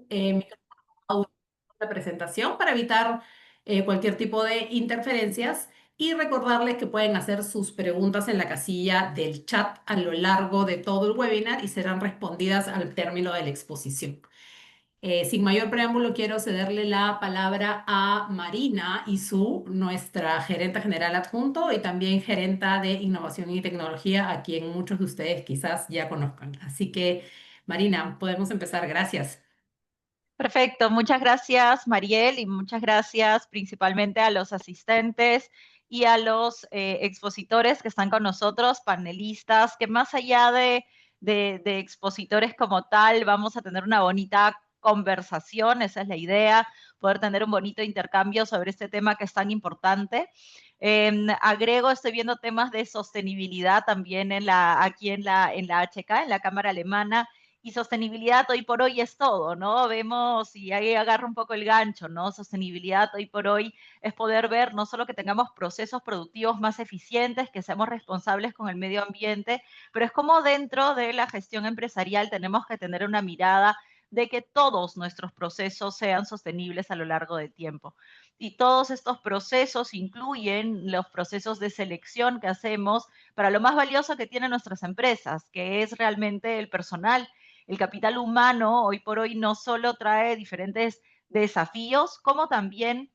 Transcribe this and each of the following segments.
micrófono de presentación para evitar cualquier tipo de interferencias y recordarles que pueden hacer sus preguntas en la casilla del chat a lo largo de todo el webinar y serán respondidas al término de la exposición. Sin mayor preámbulo, quiero cederle la palabra a Marina Isu, nuestra gerenta general adjunto y también gerenta de innovación y tecnología, a quien muchos de ustedes quizás ya conozcan. Así que, Marina, podemos empezar. Gracias. Perfecto, muchas gracias Mariel y muchas gracias principalmente a los asistentes y a los expositores que están con nosotros, panelistas, que más allá de expositores como tal, vamos a tener una bonita conversación, esa es la idea, poder tener un bonito intercambio sobre este tema que es tan importante. Agrego, estoy viendo temas de sostenibilidad también aquí en la HK, en la Cámara Alemana, y sostenibilidad hoy por hoy es todo, ¿no? Vemos, y ahí agarro un poco el gancho, ¿no? Sostenibilidad hoy por hoy es poder ver no solo que tengamos procesos productivos más eficientes, que seamos responsables con el medio ambiente, pero es como dentro de la gestión empresarial tenemos que tener una mirada de que todos nuestros procesos sean sostenibles a lo largo del tiempo. Y todos estos procesos incluyen los procesos de selección que hacemos para lo más valioso que tienen nuestras empresas, que es realmente el personal. El capital humano hoy por hoy no solo trae diferentes desafíos, como también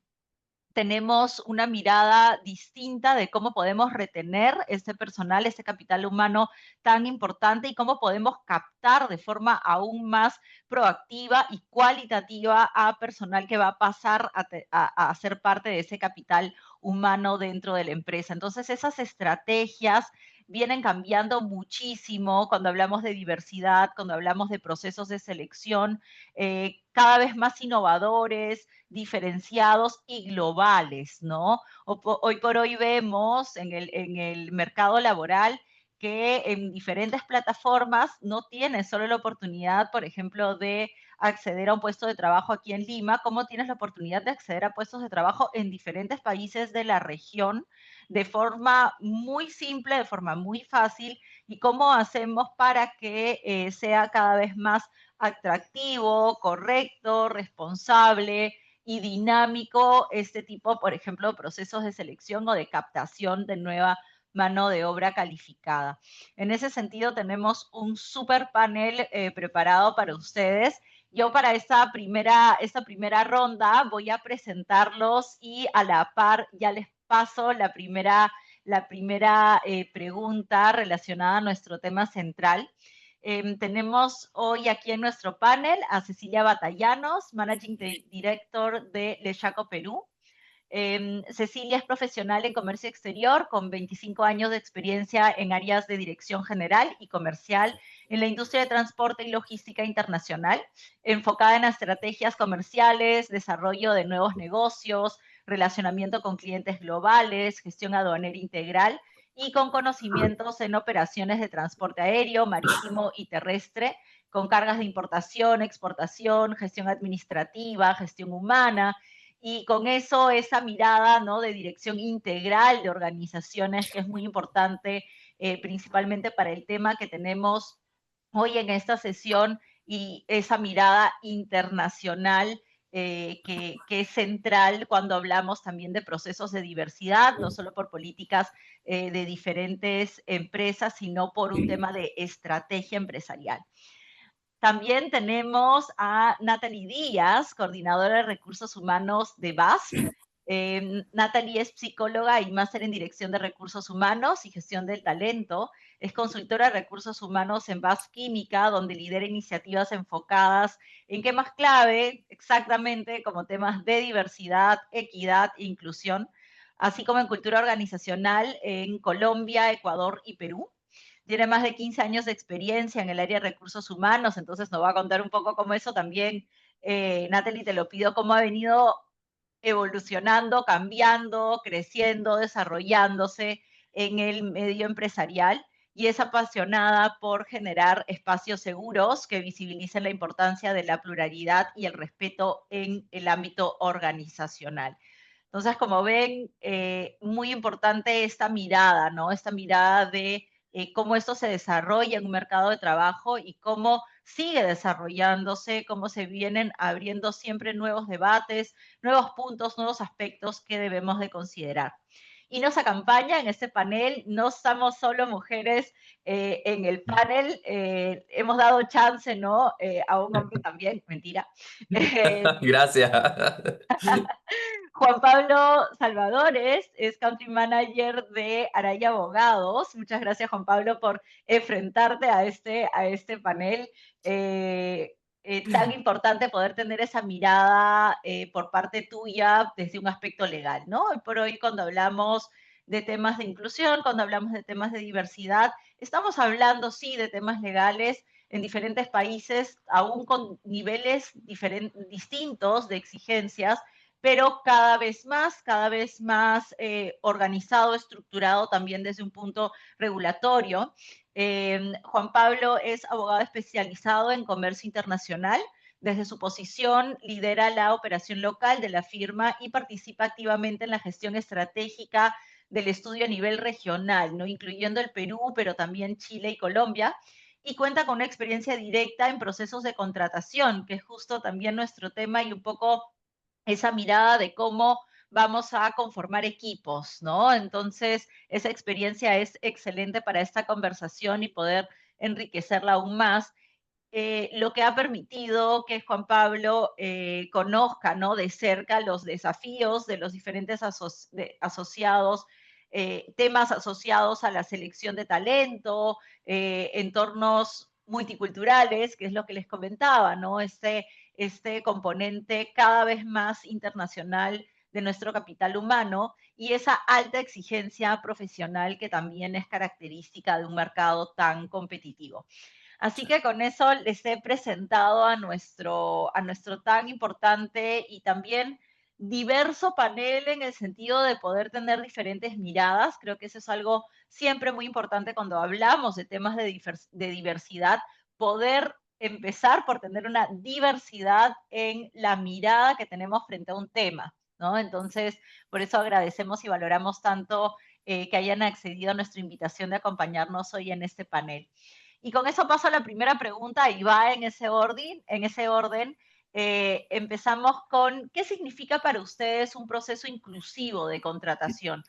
tenemos una mirada distinta de cómo podemos retener este personal, este capital humano tan importante y cómo podemos captar de forma aún más proactiva y cualitativa a personal que va a pasar a ser parte de ese capital humano dentro de la empresa. Entonces, esas estrategias vienen cambiando muchísimo cuando hablamos de diversidad, cuando hablamos de procesos de selección, cada vez más innovadores, diferenciados y globales, ¿no? Hoy por hoy vemos en el mercado laboral que en diferentes plataformas no tienes solo la oportunidad, por ejemplo, de acceder a un puesto de trabajo aquí en Lima, como tienes la oportunidad de acceder a puestos de trabajo en diferentes países de la región de forma muy simple, de forma muy fácil, y cómo hacemos para que sea cada vez más atractivo, correcto, responsable y dinámico este tipo, por ejemplo, de procesos de selección o de captación de nueva mano de obra calificada. En ese sentido, tenemos un super panel preparado para ustedes. Yo para esta primera ronda voy a presentarlos y a la par ya les paso la primera pregunta relacionada a nuestro tema central. Tenemos hoy aquí en nuestro panel a Cecilia Batallanos, Managing Director de Le Chaco Perú. Cecilia es profesional en comercio exterior con 25 años de experiencia en áreas de dirección general y comercial en la industria de transporte y logística internacional, enfocada en estrategias comerciales, desarrollo de nuevos negocios, relacionamiento con clientes globales, gestión aduanera integral y con conocimientos en operaciones de transporte aéreo, marítimo y terrestre, con cargas de importación, exportación, gestión administrativa, gestión humana, y con eso esa mirada, ¿no?, de dirección integral de organizaciones que es muy importante, principalmente para el tema que tenemos hoy en esta sesión y esa mirada internacional que es central cuando hablamos también de procesos de diversidad, no solo por políticas de diferentes empresas, sino por un tema de estrategia empresarial. También tenemos a Natalie Díaz, coordinadora de recursos humanos de BASF. Natalie es psicóloga y máster en dirección de recursos humanos y gestión del talento. Es consultora de recursos humanos en BASF Química, donde lidera iniciativas enfocadas en temas clave, exactamente como temas de diversidad, equidad e inclusión, así como en cultura organizacional en Colombia, Ecuador y Perú. Tiene más de 15 años de experiencia en el área de recursos humanos, entonces nos va a contar un poco cómo eso también, Natalie, te lo pido, cómo ha venido evolucionando, cambiando, creciendo, desarrollándose en el medio empresarial, y es apasionada por generar espacios seguros que visibilicen la importancia de la pluralidad y el respeto en el ámbito organizacional. Entonces, como ven, muy importante esta mirada, ¿no? Esta mirada de cómo esto se desarrolla en un mercado de trabajo y cómo sigue desarrollándose, cómo se vienen abriendo siempre nuevos debates, nuevos puntos, nuevos aspectos que debemos de considerar. Y nos acompaña en este panel, no somos solo mujeres en el panel, hemos dado chance, ¿no? A un hombre también, mentira. Gracias. Juan Pablo Salvadores es Country Manager de Araya Abogados. Muchas gracias, Juan Pablo, por enfrentarte a este panel. Tan importante poder tener esa mirada por parte tuya desde un aspecto legal, ¿no? Hoy por hoy, cuando hablamos de temas de inclusión, cuando hablamos de temas de diversidad, estamos hablando, sí, de temas legales en diferentes países, aún con niveles distintos de exigencias, pero cada vez más organizado, estructurado también desde un punto regulatorio. Juan Pablo es abogado especializado en comercio internacional. Desde su posición lidera la operación local de la firma y participa activamente en la gestión estratégica del estudio a nivel regional, ¿no? Incluyendo el Perú, pero también Chile y Colombia, y cuenta con una experiencia directa en procesos de contratación, que es justo también nuestro tema y un poco esa mirada de cómo vamos a conformar equipos, ¿no? Entonces, esa experiencia es excelente para esta conversación y poder enriquecerla aún más, lo que ha permitido que Juan Pablo conozca, ¿no? De cerca los desafíos de los diferentes asociados, temas asociados a la selección de talento, entornos multiculturales, que es lo que les comentaba, ¿no? Este componente cada vez más internacional de nuestro capital humano y esa alta exigencia profesional que también es característica de un mercado tan competitivo. Así que con eso les he presentado a nuestro tan importante y también diverso panel en el sentido de poder tener diferentes miradas. Creo que eso es algo siempre muy importante cuando hablamos de temas de diversidad, poder empezar por tener una diversidad en la mirada que tenemos frente a un tema, ¿no? Entonces, por eso agradecemos y valoramos tanto que hayan accedido a nuestra invitación de acompañarnos hoy en este panel. Y con eso paso a la primera pregunta y va en ese orden. Empezamos con, ¿qué significa para ustedes un proceso inclusivo de contratación?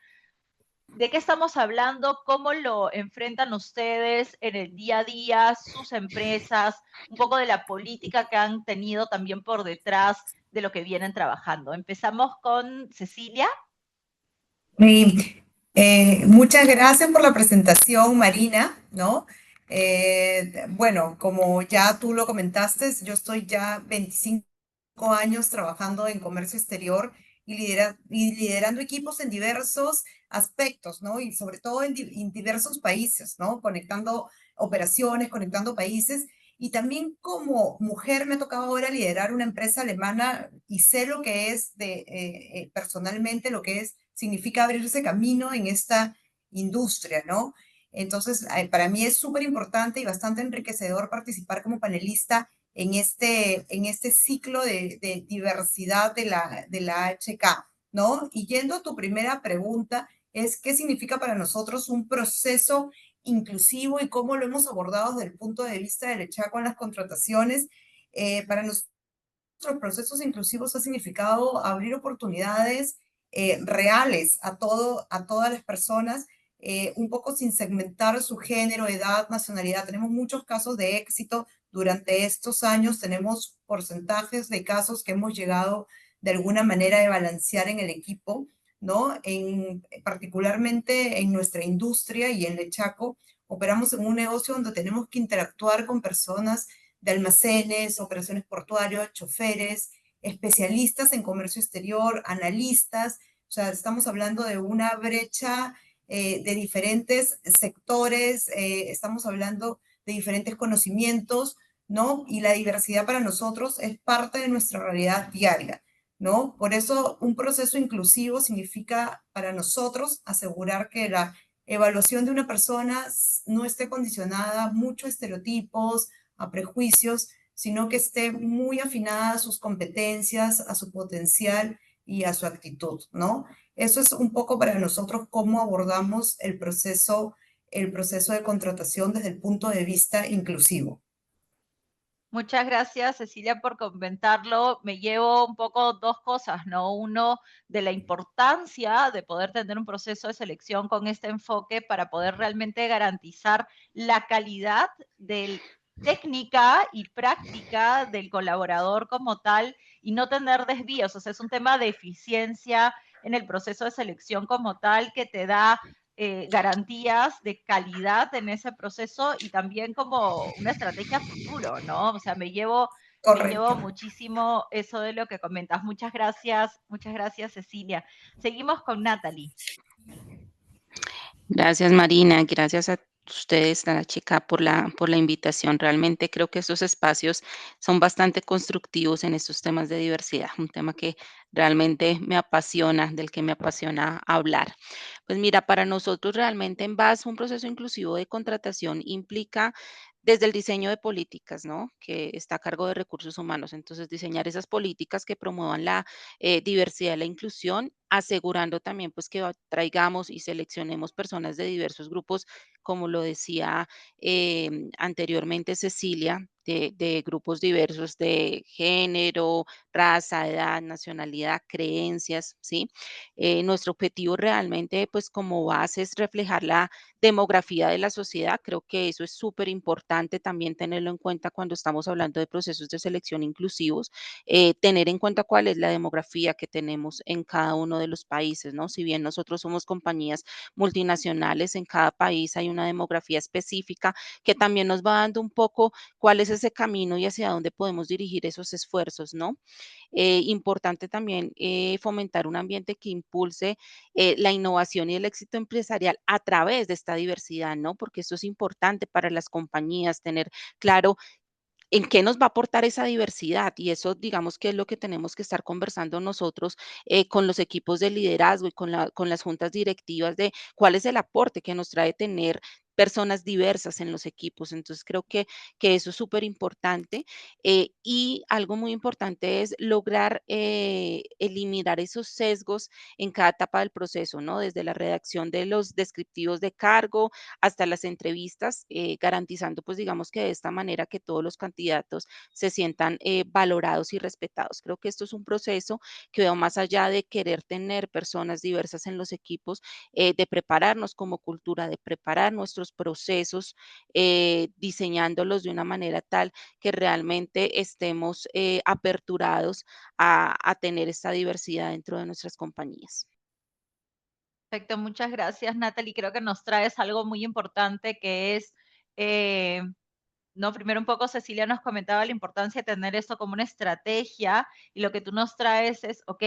¿De qué estamos hablando? ¿Cómo lo enfrentan ustedes en el día a día, sus empresas? Un poco de la política que han tenido también por detrás de lo que vienen trabajando. Empezamos con Cecilia. Y, muchas gracias por la presentación, Marina, ¿no? Bueno, como ya tú lo comentaste, yo estoy ya 25 años trabajando en comercio exterior y liderando equipos en diversos aspectos, ¿no? Y sobre todo en diversos países, ¿no? Conectando operaciones, conectando países. Y también como mujer me ha tocado ahora liderar una empresa alemana y sé lo que es personalmente lo que significa abrirse camino en esta industria, ¿no? Entonces, para mí es súper importante y bastante enriquecedor participar como panelista en este ciclo de diversidad de la HK, ¿no? Y yendo a tu primera pregunta, es ¿qué significa para nosotros un proceso inclusivo y cómo lo hemos abordado desde el punto de vista del ECHA en las contrataciones? Para nosotros, los procesos inclusivos ha significado abrir oportunidades reales a todas las personas, un poco sin segmentar su género, edad, nacionalidad. Tenemos muchos casos de éxito durante estos años, tenemos porcentajes de casos que hemos llegado de alguna manera a balancear en el equipo, ¿no? Particularmente en nuestra industria y en Lechaco, operamos en un negocio donde tenemos que interactuar con personas de almacenes, operaciones portuarias, choferes, especialistas en comercio exterior, analistas. O sea, estamos hablando de una brecha de diferentes sectores, estamos hablando de diferentes conocimientos, ¿no? Y la diversidad para nosotros es parte de nuestra realidad diaria, ¿no? Por eso un proceso inclusivo significa para nosotros asegurar que la evaluación de una persona no esté condicionada a muchos estereotipos, a prejuicios, sino que esté muy afinada a sus competencias, a su potencial y a su actitud, ¿no? Eso es un poco para nosotros cómo abordamos el proceso el proceso de contratación desde el punto de vista inclusivo. Muchas gracias, Cecilia, por comentarlo. Me llevo un poco dos cosas, ¿no? Uno, de la importancia de poder tener un proceso de selección con este enfoque para poder realmente garantizar la calidad del técnica y práctica del colaborador como tal y no tener desvíos. O sea, es un tema de eficiencia en el proceso de selección como tal que te da garantías de calidad en ese proceso y también como una estrategia futuro, ¿no? O sea, me llevo Correcto. muchísimo eso de lo que comentas. Muchas gracias, Cecilia. Seguimos con Natalie. Gracias, Marina. Gracias a ustedes, a la chica, por la invitación. Realmente creo que estos espacios son bastante constructivos en estos temas de diversidad, un tema que realmente me apasiona, del que me apasiona hablar. Pues mira, para nosotros realmente en base a un proceso inclusivo de contratación implica desde el diseño de políticas, ¿no? Que está a cargo de recursos humanos. Entonces, diseñar esas políticas que promuevan la diversidad y la inclusión, asegurando también pues que traigamos y seleccionemos personas de diversos grupos, como lo decía anteriormente Cecilia, de grupos diversos de género, raza, edad, nacionalidad, creencias, ¿sí? Nuestro objetivo realmente, pues como base es reflejar la demografía de la sociedad. Creo que eso es súper importante también tenerlo en cuenta cuando estamos hablando de procesos de selección inclusivos, tener en cuenta cuál es la demografía que tenemos en cada uno de los países, ¿no? Si bien nosotros somos compañías multinacionales, en cada país hay una demografía específica que también nos va dando un poco cuál es ese camino y hacia dónde podemos dirigir esos esfuerzos, ¿no? Importante también fomentar un ambiente que impulse la innovación y el éxito empresarial a través de esta diversidad, ¿no? Porque esto es importante para las compañías, tener claro en qué nos va a aportar esa diversidad y eso digamos que es lo que tenemos que estar conversando nosotros con los equipos de liderazgo y con las juntas directivas de cuál es el aporte que nos trae tener personas diversas en los equipos. Entonces creo que eso es súper importante y algo muy importante es lograr eliminar esos sesgos en cada etapa del proceso, ¿no? Desde la redacción de los descriptivos de cargo hasta las entrevistas, garantizando, pues digamos que de esta manera que todos los candidatos se sientan valorados y respetados. Creo que esto es un proceso que va más allá de querer tener personas diversas en los equipos, de prepararnos como cultura, de preparar nuestros procesos, diseñándolos de una manera tal que realmente estemos aperturados a tener esta diversidad dentro de nuestras compañías. Perfecto, muchas gracias, Natalie. Creo que nos traes algo muy importante que es, no, primero un poco Cecilia nos comentaba la importancia de tener esto como una estrategia y lo que tú nos traes es, ok,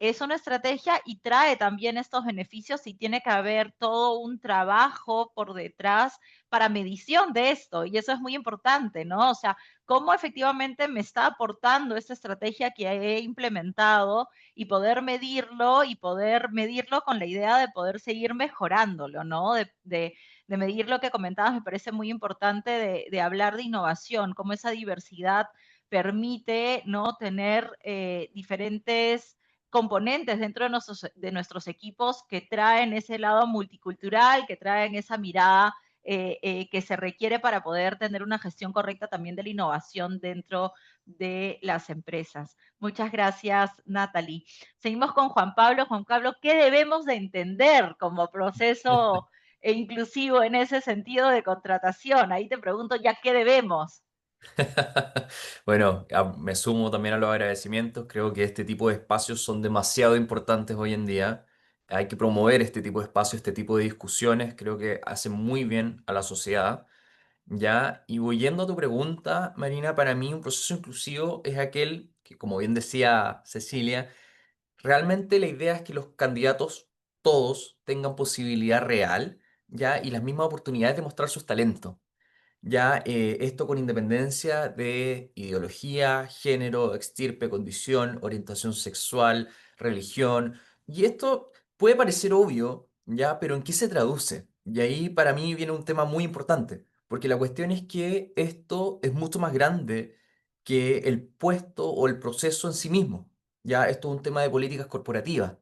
es una estrategia y trae también estos beneficios y tiene que haber todo un trabajo por detrás para medición de esto y eso es muy importante, ¿no? O sea, cómo efectivamente me está aportando esta estrategia que he implementado y poder medirlo con la idea de poder seguir mejorándolo, ¿no? De medir lo que comentabas, me parece muy importante de hablar de innovación, cómo esa diversidad permite no tener diferentes componentes dentro de nuestros equipos que traen ese lado multicultural, que traen esa mirada que se requiere para poder tener una gestión correcta también de la innovación dentro de las empresas. Muchas gracias, Natalie. Seguimos con Juan Pablo. Juan Pablo, ¿qué debemos de entender como proceso inclusivo en ese sentido de contratación? Ahí te pregunto ya qué debemos. Bueno, me sumo también a los agradecimientos. Creo que este tipo de espacios son demasiado importantes hoy en día. Hay que promover este tipo de espacios, este tipo de discusiones. Creo que hacen muy bien a la sociedad. Ya, y voy yendo a tu pregunta, Marina, para mí un proceso inclusivo es aquel que, como bien decía Cecilia, realmente la idea es que los candidatos todos tengan posibilidad real, ya, y las mismas oportunidades de mostrar sus talentos. Ya esto con independencia de ideología, género, extirpe, condición, orientación sexual, religión. Y esto puede parecer obvio, ya, pero ¿en qué se traduce? Y ahí para mí viene un tema muy importante, porque la cuestión es que esto es mucho más grande que el puesto o el proceso en sí mismo. Ya esto es un tema de políticas corporativas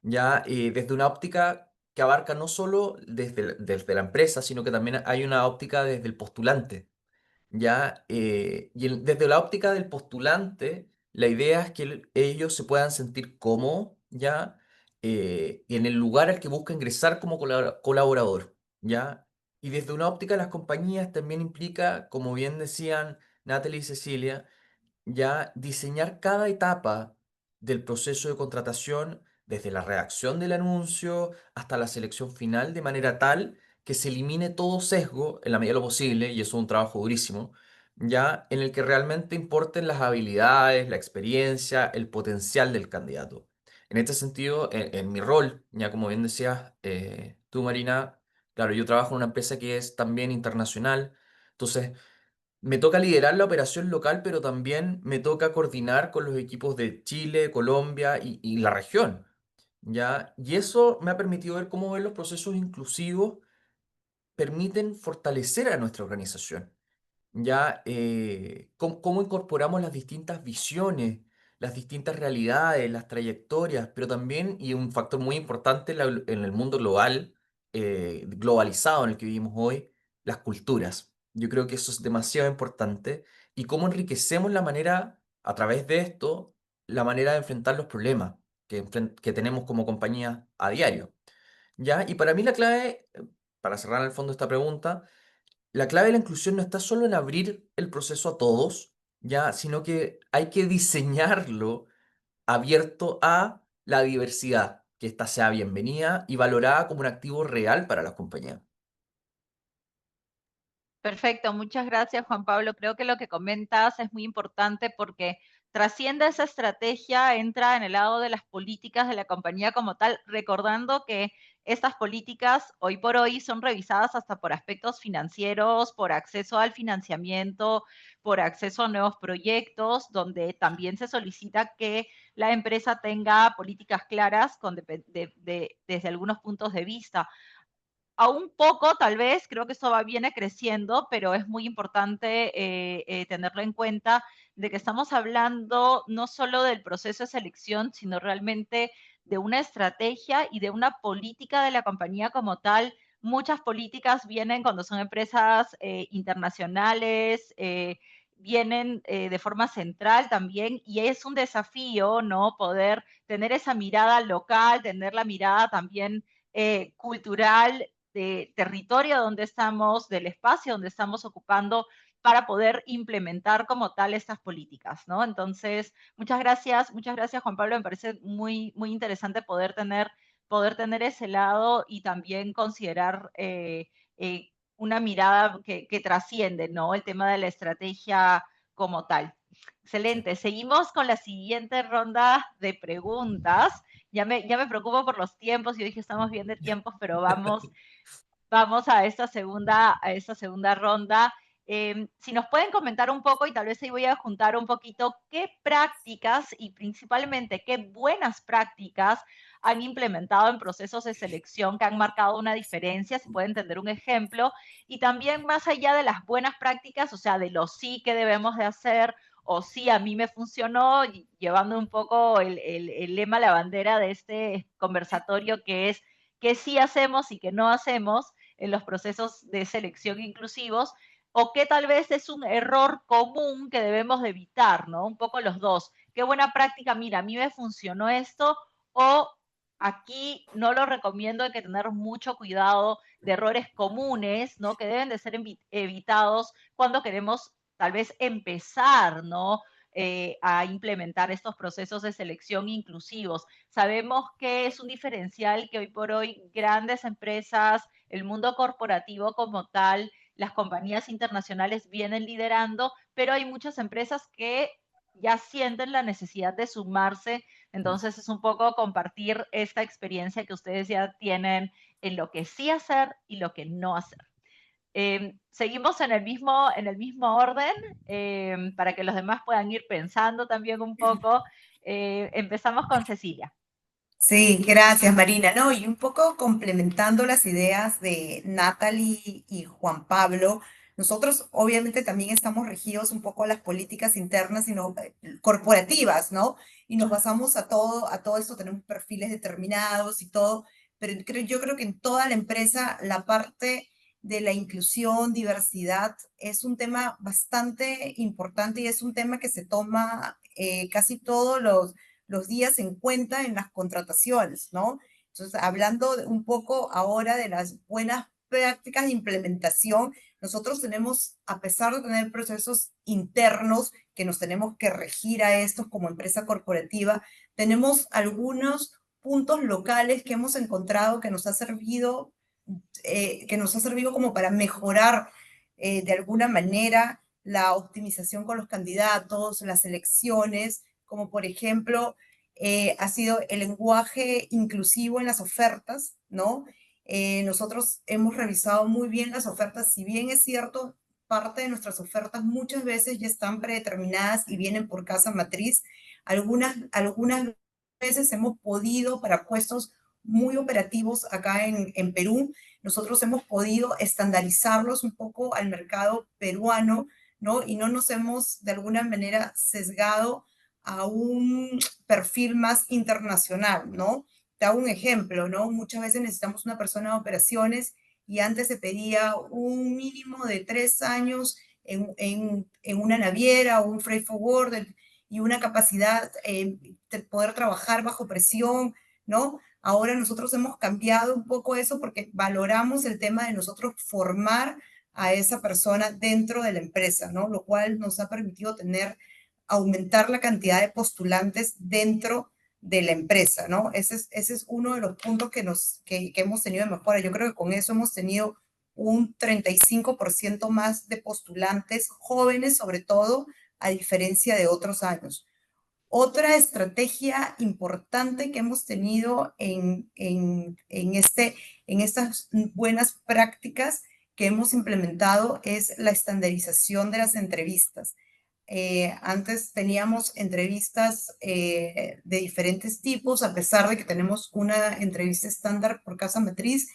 ya desde una óptica que abarca no solo desde la empresa, sino que también hay una óptica desde el postulante. ¿Ya? Desde la óptica del postulante, la idea es que ellos se puedan sentir cómodos, ¿ya? En el lugar al que busca ingresar como colaborador, ¿ya? Y desde una óptica de las compañías también implica, como bien decían Natalie y Cecilia, ya diseñar cada etapa del proceso de contratación, desde la redacción del anuncio hasta la selección final, de manera tal que se elimine todo sesgo en la medida de lo posible, y eso es un trabajo durísimo, ya en el que realmente importen las habilidades, la experiencia, el potencial del candidato. En este sentido, en mi rol, ya como bien decías tú, Marina, claro, yo trabajo en una empresa que es también internacional, entonces me toca liderar la operación local, pero también me toca coordinar con los equipos de Chile, Colombia y la región, ¿ya? Y eso me ha permitido ver cómo ver los procesos inclusivos permiten fortalecer a nuestra organización. Ya cómo incorporamos las distintas visiones, las distintas realidades, las trayectorias, pero también, y un factor muy importante en el mundo global, globalizado en el que vivimos hoy, las culturas. Yo creo que eso es demasiado importante y cómo enriquecemos la manera, a través de esto, la manera de enfrentar los problemas que tenemos como compañía a diario. ¿Ya? Y para mí la clave, para cerrar en el fondo esta pregunta, la clave de la inclusión no está solo en abrir el proceso a todos, ya, sino que hay que diseñarlo abierto a la diversidad, que ésta sea bienvenida y valorada como un activo real para las compañías. Perfecto, muchas gracias Juan Pablo. Creo que lo que comentas es muy importante porque trasciende esa estrategia, entra en el lado de las políticas de la compañía como tal, recordando que estas políticas hoy por hoy son revisadas hasta por aspectos financieros, por acceso al financiamiento, por acceso a nuevos proyectos, donde también se solicita que la empresa tenga políticas claras desde algunos puntos de vista. Aún poco, tal vez, creo que eso viene creciendo, pero es muy importante tenerlo en cuenta de que estamos hablando no solo del proceso de selección, sino realmente de una estrategia y de una política de la compañía como tal. Muchas políticas vienen cuando son empresas internacionales, vienen de forma central también, y es un desafío, ¿no? Poder tener esa mirada local, tener la mirada también cultural de territorio donde estamos, del espacio donde estamos ocupando para poder implementar como tal estas políticas, ¿no? Entonces, muchas gracias Juan Pablo, me parece muy, muy interesante poder tener ese lado y también considerar una mirada que trasciende, ¿no? El tema de la estrategia como tal. Sí. Excelente. Seguimos con la siguiente ronda de preguntas. Ya me preocupo por los tiempos. Yo dije, estamos bien de tiempos, pero vamos a esta segunda ronda. Si nos pueden comentar un poco, y tal vez ahí voy a juntar un poquito, qué prácticas y principalmente qué buenas prácticas han implementado en procesos de selección que han marcado una diferencia, si pueden entender un ejemplo, y también más allá de las buenas prácticas, o sea, de lo sí que debemos de hacer, o sí, a mí me funcionó, llevando un poco el lema, la bandera de este conversatorio, que es qué sí hacemos y qué no hacemos en los procesos de selección inclusivos, o qué tal vez es un error común que debemos de evitar, ¿no? Un poco los dos. Qué buena práctica, mira, a mí me funcionó esto, o aquí no lo recomiendo, hay que tener mucho cuidado de errores comunes, ¿no? Que deben de ser evitados cuando queremos tal vez empezar, ¿no? A implementar estos procesos de selección inclusivos. Sabemos que es un diferencial que hoy por hoy grandes empresas, el mundo corporativo como tal, las compañías internacionales vienen liderando, pero hay muchas empresas que ya sienten la necesidad de sumarse. Entonces es un poco compartir esta experiencia que ustedes ya tienen en lo que sí hacer y lo que no hacer. Seguimos en el mismo orden para que los demás puedan ir pensando también un poco. Empezamos con Cecilia. Sí, gracias Marina. No, y un poco complementando las ideas de Natalie y Juan Pablo, nosotros obviamente también estamos regidos un poco a las políticas internas y corporativas, ¿no? Y nos basamos a todo esto, tenemos perfiles determinados y todo, pero yo creo que en toda la empresa la parte de la inclusión, diversidad, es un tema bastante importante y es un tema que se toma casi todos los días en cuenta en las contrataciones, ¿no? Entonces, hablando un poco ahora de las buenas prácticas de implementación, nosotros tenemos, a pesar de tener procesos internos que nos tenemos que regir a estos como empresa corporativa, tenemos algunos puntos locales que hemos encontrado que nos ha servido como para mejorar de alguna manera la optimización con los candidatos, las elecciones, como por ejemplo ha sido el lenguaje inclusivo en las ofertas, ¿no? Nosotros hemos revisado muy bien las ofertas, si bien es cierto, parte de nuestras ofertas muchas veces ya están predeterminadas y vienen por casa matriz, algunas veces hemos podido para puestos muy operativos acá en Perú, nosotros hemos podido estandarizarlos un poco al mercado peruano, ¿no? Y no nos hemos de alguna manera sesgado a un perfil más internacional, ¿no? Te hago un ejemplo, ¿no? Muchas veces necesitamos una persona de operaciones y antes se pedía un mínimo de 3 años en una naviera o un freight forwarder y una capacidad de poder trabajar bajo presión, ¿no? Ahora nosotros hemos cambiado un poco eso porque valoramos el tema de nosotros formar a esa persona dentro de la empresa, ¿no? Lo cual nos ha permitido aumentar la cantidad de postulantes dentro de la empresa, ¿no? Ese es uno de los puntos que hemos tenido de mejora. Yo creo que con eso hemos tenido un 35% más de postulantes jóvenes, sobre todo, a diferencia de otros años. Otra estrategia importante que hemos tenido en estas buenas prácticas que hemos implementado es la estandarización de las entrevistas. Antes teníamos entrevistas de diferentes tipos, a pesar de que tenemos una entrevista estándar por casa matriz,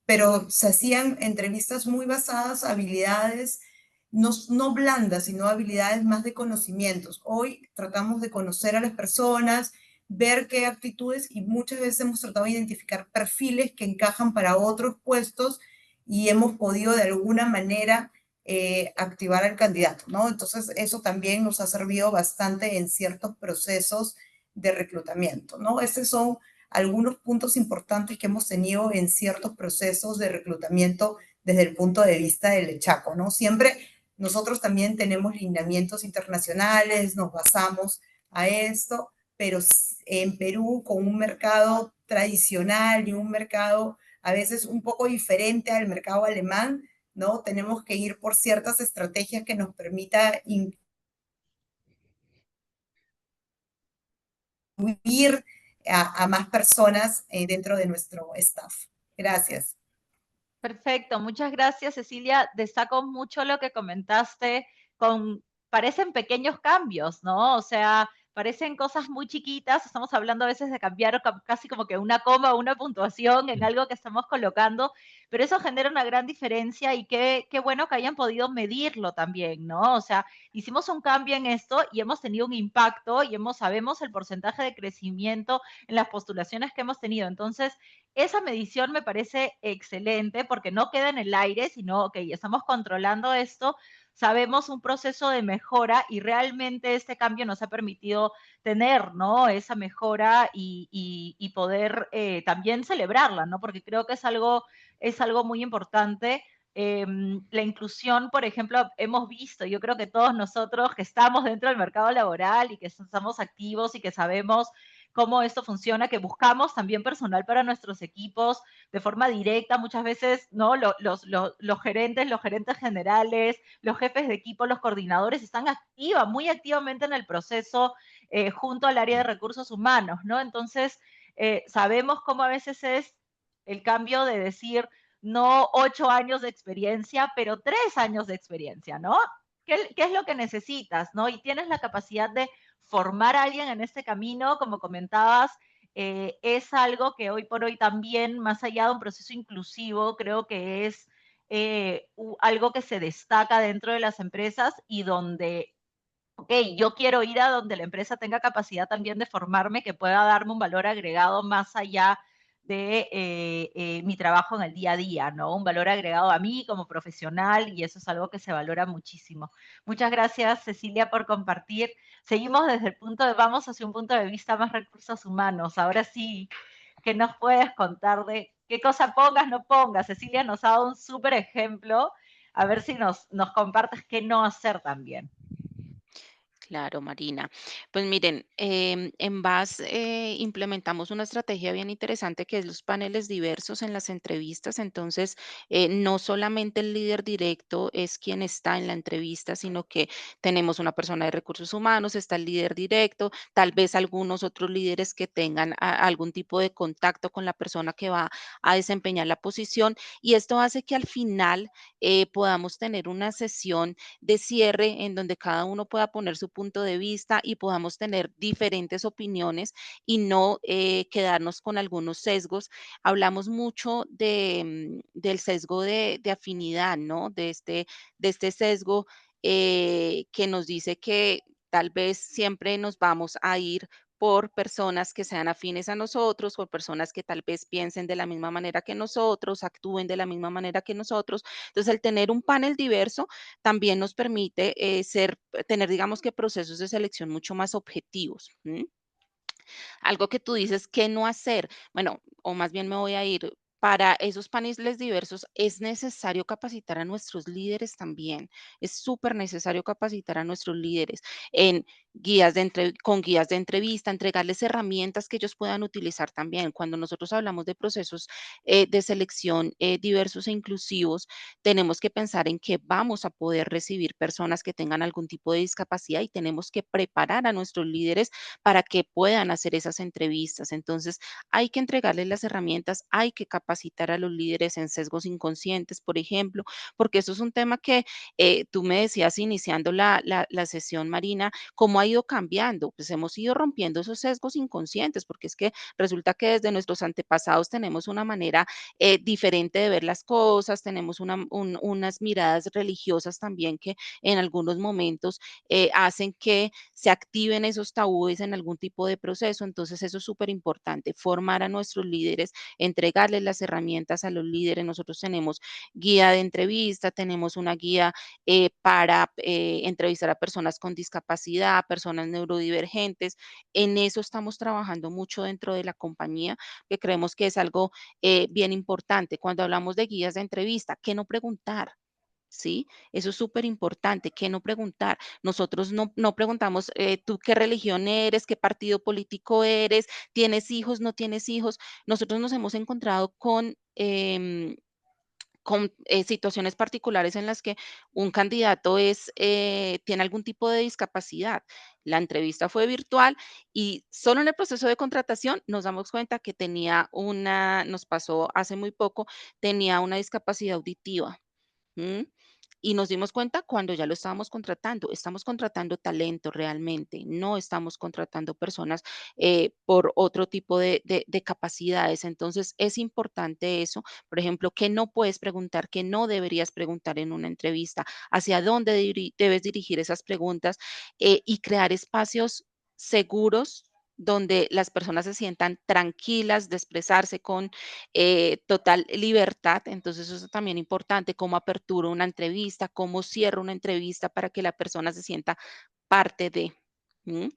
pero se hacían entrevistas muy basadas a habilidades no blandas, sino habilidades más de conocimientos. Hoy tratamos de conocer a las personas, ver qué actitudes y muchas veces hemos tratado de identificar perfiles que encajan para otros puestos y hemos podido de alguna manera activar al candidato, ¿no? Entonces eso también nos ha servido bastante en ciertos procesos de reclutamiento, ¿no? Estos son algunos puntos importantes que hemos tenido en ciertos procesos de reclutamiento desde el punto de vista del Echaco, ¿no? Siempre nosotros también tenemos lineamientos internacionales, nos basamos a esto, pero en Perú con un mercado tradicional y un mercado a veces un poco diferente al mercado alemán, ¿no? Tenemos que ir por ciertas estrategias que nos permita incluir a más personas dentro de nuestro staff. Gracias. Perfecto, muchas gracias, Cecilia. Destaco mucho lo que comentaste parecen pequeños cambios, ¿no? O sea, parecen cosas muy chiquitas, estamos hablando a veces de cambiar casi como que una coma o una puntuación en algo que estamos colocando, pero eso genera una gran diferencia y qué bueno que hayan podido medirlo también, ¿no? O sea, hicimos un cambio en esto y hemos tenido un impacto y sabemos el porcentaje de crecimiento en las postulaciones que hemos tenido. Entonces, esa medición me parece excelente porque no queda en el aire, sino, ok, estamos controlando esto, sabemos un proceso de mejora y realmente este cambio nos ha permitido tener, ¿no? Esa mejora y poder también celebrarla, ¿no? Porque creo que es algo muy importante. La inclusión, por ejemplo, hemos visto, yo creo que todos nosotros que estamos dentro del mercado laboral y que estamos activos y que sabemos cómo esto funciona, que buscamos también personal para nuestros equipos de forma directa, muchas veces, ¿no? Los gerentes generales, los jefes de equipo, los coordinadores están muy activamente en el proceso junto al área de recursos humanos, ¿no? Entonces, sabemos cómo a veces es el cambio de decir, no 8 años de experiencia, pero 3 años de experiencia, ¿no? ¿Qué es lo que necesitas, no? Y tienes la capacidad de formar a alguien en este camino, como comentabas, es algo que hoy por hoy también, más allá de un proceso inclusivo, creo que es algo que se destaca dentro de las empresas y donde, ok, yo quiero ir a donde la empresa tenga capacidad también de formarme, que pueda darme un valor agregado más allá de mi trabajo en el día a día, ¿no? Un valor agregado a mí como profesional, y eso es algo que se valora muchísimo. Muchas gracias, Cecilia, por compartir. Seguimos desde el vamos hacia un punto de vista más recursos humanos. Ahora sí, ¿qué nos puedes contar de qué cosa pongas, no pongas? Cecilia nos ha dado un súper ejemplo. A ver si nos compartes qué no hacer también. Claro, Marina. Pues miren, en VAS implementamos una estrategia bien interesante que es los paneles diversos en las entrevistas. Entonces, no solamente el líder directo es quien está en la entrevista, sino que tenemos una persona de recursos humanos, está el líder directo, tal vez algunos otros líderes que tengan algún tipo de contacto con la persona que va a desempeñar la posición. Y esto hace que al final podamos tener una sesión de cierre en donde cada uno pueda poner su punto de vista y podamos tener diferentes opiniones y no quedarnos con algunos sesgos. Hablamos mucho del sesgo de afinidad, ¿no? De este sesgo que nos dice que tal vez siempre nos vamos a ir por personas que sean afines a nosotros, por personas que tal vez piensen de la misma manera que nosotros, actúen de la misma manera que nosotros. Entonces, el tener un panel diverso también nos permite tener, digamos que procesos de selección mucho más objetivos. ¿M? Algo que tú dices, ¿qué no hacer? Bueno, o más bien me voy a ir. Para esos paneles diversos es necesario capacitar a nuestros líderes también. Es súper necesario capacitar a nuestros líderes en con guías de entrevista, entregarles herramientas que ellos puedan utilizar también. Cuando nosotros hablamos de procesos de selección diversos e inclusivos, tenemos que pensar en que vamos a poder recibir personas que tengan algún tipo de discapacidad y tenemos que preparar a nuestros líderes para que puedan hacer esas entrevistas. Entonces, hay que entregarles las herramientas, hay que capacitar a los líderes en sesgos inconscientes, por ejemplo, porque eso es un tema que tú me decías iniciando la sesión, Marina, cómo ha ido cambiando. Pues hemos ido rompiendo esos sesgos inconscientes, porque es que resulta que desde nuestros antepasados tenemos una manera diferente de ver las cosas, tenemos unas miradas religiosas también que en algunos momentos hacen que se activen esos tabúes en algún tipo de proceso. Entonces, eso es súper importante, formar a nuestros líderes, entregarles las herramientas a los líderes. Nosotros tenemos guía de entrevista, tenemos una guía para entrevistar a personas con discapacidad, personas neurodivergentes. En eso estamos trabajando mucho dentro de la compañía, que creemos que es algo bien importante. Cuando hablamos de guías de entrevista, ¿qué no preguntar? ¿Sí? Eso es súper importante, ¿qué no preguntar? Nosotros no preguntamos, ¿tú qué religión eres? ¿Qué partido político eres? ¿Tienes hijos? ¿No tienes hijos? Nosotros nos hemos encontrado con situaciones particulares en las que un candidato tiene algún tipo de discapacidad. La entrevista fue virtual y solo en el proceso de contratación nos damos cuenta que nos pasó hace muy poco, tenía una discapacidad auditiva. ¿M? Y nos dimos cuenta cuando ya lo estábamos contratando. Estamos contratando talento realmente, no estamos contratando personas por otro tipo de capacidades. Entonces, es importante eso. Por ejemplo, ¿qué no puedes preguntar, qué no deberías preguntar en una entrevista? ¿Hacia dónde debes dirigir esas preguntas? Y crear espacios seguros donde las personas se sientan tranquilas de expresarse con total libertad. Entonces, eso es también importante, cómo aperturo una entrevista, cómo cierro una entrevista para que la persona se sienta parte de. ¿M?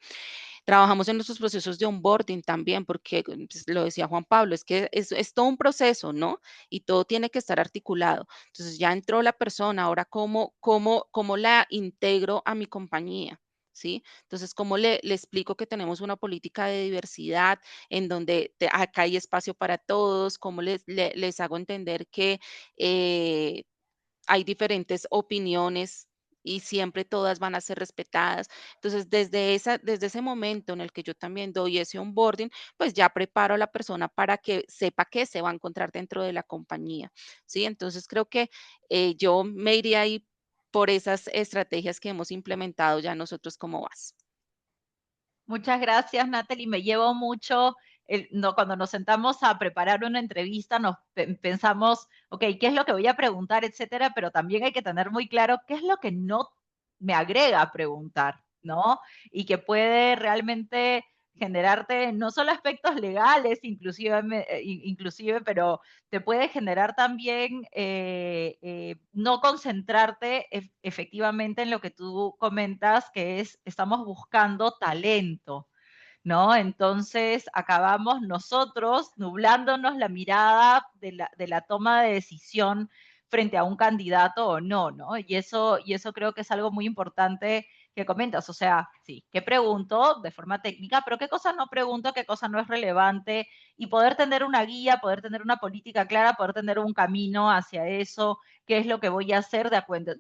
Trabajamos en nuestros procesos de onboarding también, porque pues, lo decía Juan Pablo, es que es todo un proceso, ¿no? Y todo tiene que estar articulado. Entonces, ya entró la persona, ahora cómo la integro a mi compañía. ¿Sí? Entonces, ¿cómo le explico que tenemos una política de diversidad en donde acá hay espacio para todos? ¿Cómo les hago entender que eh, hay diferentes opiniones y siempre todas van a ser respetadas? Entonces, desde ese momento en el que yo también doy ese onboarding, pues ya preparo a la persona para que sepa que se va a encontrar dentro de la compañía, ¿sí? Entonces, creo que yo me iría ahí por esas estrategias que hemos implementado ya nosotros como VAS. Muchas gracias, Natalie. Me llevo mucho, no, cuando nos sentamos a preparar una entrevista, pensamos, ok, ¿qué es lo que voy a preguntar, etcétera? Pero también hay que tener muy claro qué es lo que no me agrega a preguntar, ¿no? Y que puede realmente generarte no solo aspectos legales, inclusive, pero te puede generar también no concentrarte efectivamente en lo que tú comentas, que es, estamos buscando talento, ¿no? Entonces acabamos nosotros nublándonos la mirada de la toma de decisión frente a un candidato o no, ¿no? Y eso creo que es algo muy importante que comentas, o sea, sí, ¿qué pregunto de forma técnica? Pero ¿qué cosa no pregunto? ¿Qué cosa no es relevante? Y poder tener una guía, poder tener una política clara, poder tener un camino hacia eso, qué es lo que voy a hacer de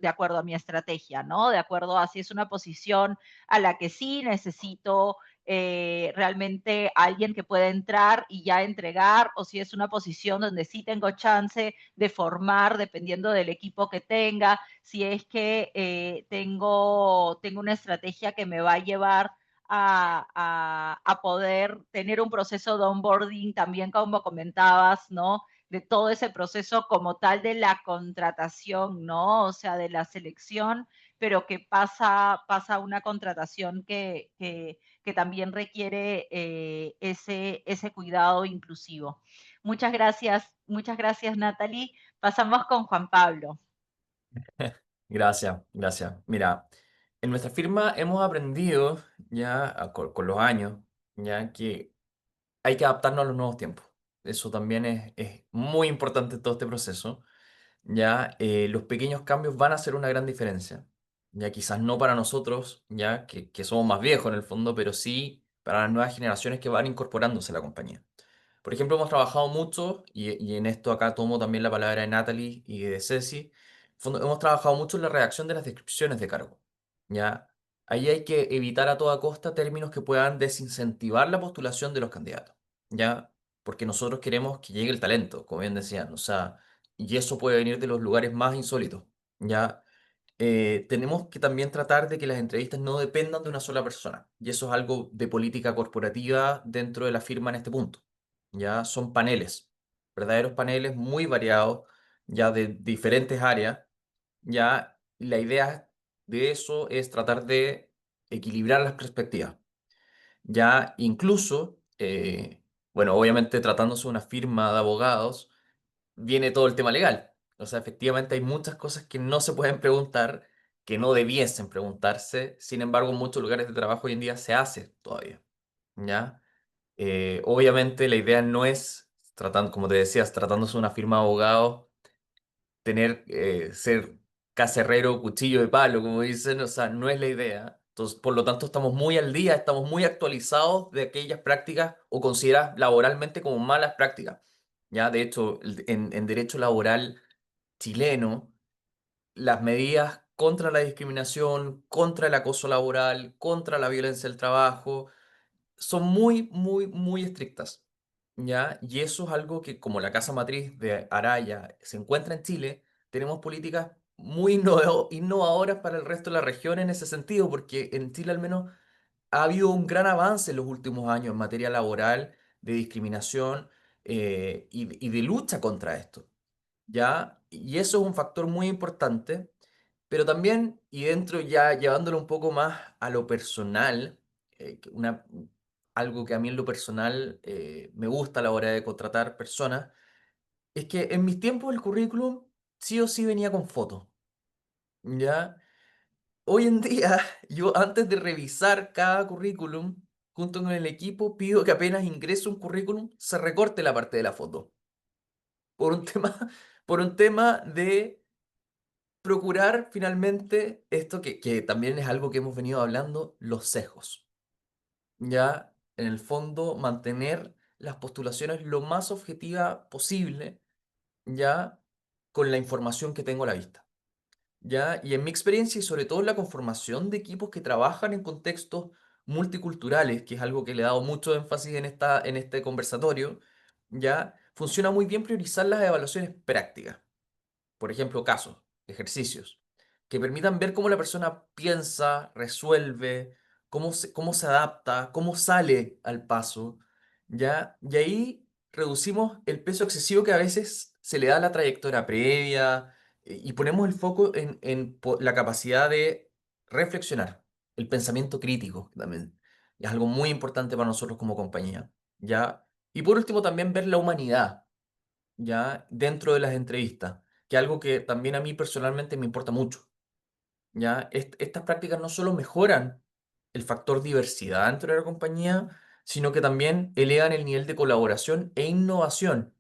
acuerdo a mi estrategia, ¿no? De acuerdo a si es una posición a la que sí necesito realmente alguien que pueda entrar y ya entregar, o si es una posición donde sí tengo chance de formar dependiendo del equipo que tenga, si es que tengo una estrategia que me va a llevar a poder tener un proceso de onboarding también como comentabas, ¿no? De todo ese proceso como tal de la contratación, ¿no? O sea, de la selección, pero que pasa una contratación que también requiere ese cuidado inclusivo. Muchas gracias Natalie. Pasamos con Juan Pablo. Gracias, gracias. Mira, en nuestra firma hemos aprendido ya con los años, ya que hay que adaptarnos a los nuevos tiempos. Eso también es muy importante en todo este proceso. Ya los pequeños cambios van a hacer una gran diferencia. Ya quizás no para nosotros, ya que somos más viejos en el fondo, pero sí para las nuevas generaciones que van incorporándose a la compañía. Por ejemplo, hemos trabajado mucho, y en esto acá tomo también la palabra de Natalie y de Ceci, en fondo, hemos trabajado mucho en la redacción de las descripciones de cargo. ¿Ya? Ahí hay que evitar a toda costa términos que puedan desincentivar la postulación de los candidatos. ¿Ya? Porque nosotros queremos que llegue el talento, como bien decían. O sea, y eso puede venir de los lugares más insólitos. ¿Ya? Tenemos que también tratar de que las entrevistas no dependan de una sola persona. Y eso es algo de política corporativa dentro de la firma en este punto. Ya son paneles, verdaderos paneles muy variados, ya de diferentes áreas. Ya la idea de eso es tratar de equilibrar las perspectivas. Ya incluso, bueno, obviamente tratándose de una firma de abogados, viene todo el tema legal. O sea, efectivamente hay muchas cosas que no se pueden preguntar, que no debiesen preguntarse. Sin embargo, en muchos lugares de trabajo hoy en día se hace todavía. ¿Ya? Obviamente la idea no es, tratando, como te decías, tratándose de una firma de abogados, ser cacerrero, cuchillo de palo, como dicen, o sea, no es la idea. Entonces, por lo tanto, estamos muy al día, estamos muy actualizados de aquellas prácticas o consideradas laboralmente como malas prácticas. Ya, de hecho, en derecho laboral chileno, las medidas contra la discriminación, contra el acoso laboral, contra la violencia del trabajo, son muy, muy, muy estrictas, ¿ya? Y eso es algo que, como la casa matriz de Araya se encuentra en Chile, tenemos políticas muy innovadoras para el resto de la región en ese sentido, porque en Chile al menos ha habido un gran avance en los últimos años en materia laboral, de discriminación y de lucha contra esto, ¿ya? Y eso es un factor muy importante, pero también, y dentro ya llevándolo un poco más a lo personal, algo que a mí en lo personal me gusta a la hora de contratar personas, es que en mis tiempos el currículum sí o sí venía con foto, ¿ya? Hoy en día, yo antes de revisar cada currículum, junto con el equipo, pido que apenas ingrese un currículum, se recorte la parte de la foto, por un tema, por un tema de procurar finalmente esto que también es algo que hemos venido hablando, los sesgos. Ya, en el fondo, mantener las postulaciones lo más objetiva posible, ya, con la información que tengo a la vista. Ya, y en mi experiencia y sobre todo en la conformación de equipos que trabajan en contextos multiculturales, que es algo que le he dado mucho énfasis en este conversatorio, ya, funciona muy bien priorizar las evaluaciones prácticas, por ejemplo, casos, ejercicios, que permitan ver cómo la persona piensa, resuelve, cómo se adapta, cómo sale al paso, ¿ya? Y ahí reducimos el peso excesivo que a veces se le da a la trayectoria previa y ponemos el foco en la capacidad de reflexionar, el pensamiento crítico también. Es algo muy importante para nosotros como compañía, ¿ya? Y por último, también ver la humanidad, ¿ya? Dentro de las entrevistas, que es algo que también a mí personalmente me importa mucho, ¿ya? Estas prácticas no solo mejoran el factor diversidad dentro de la compañía, sino que también elevan el nivel de colaboración e innovación,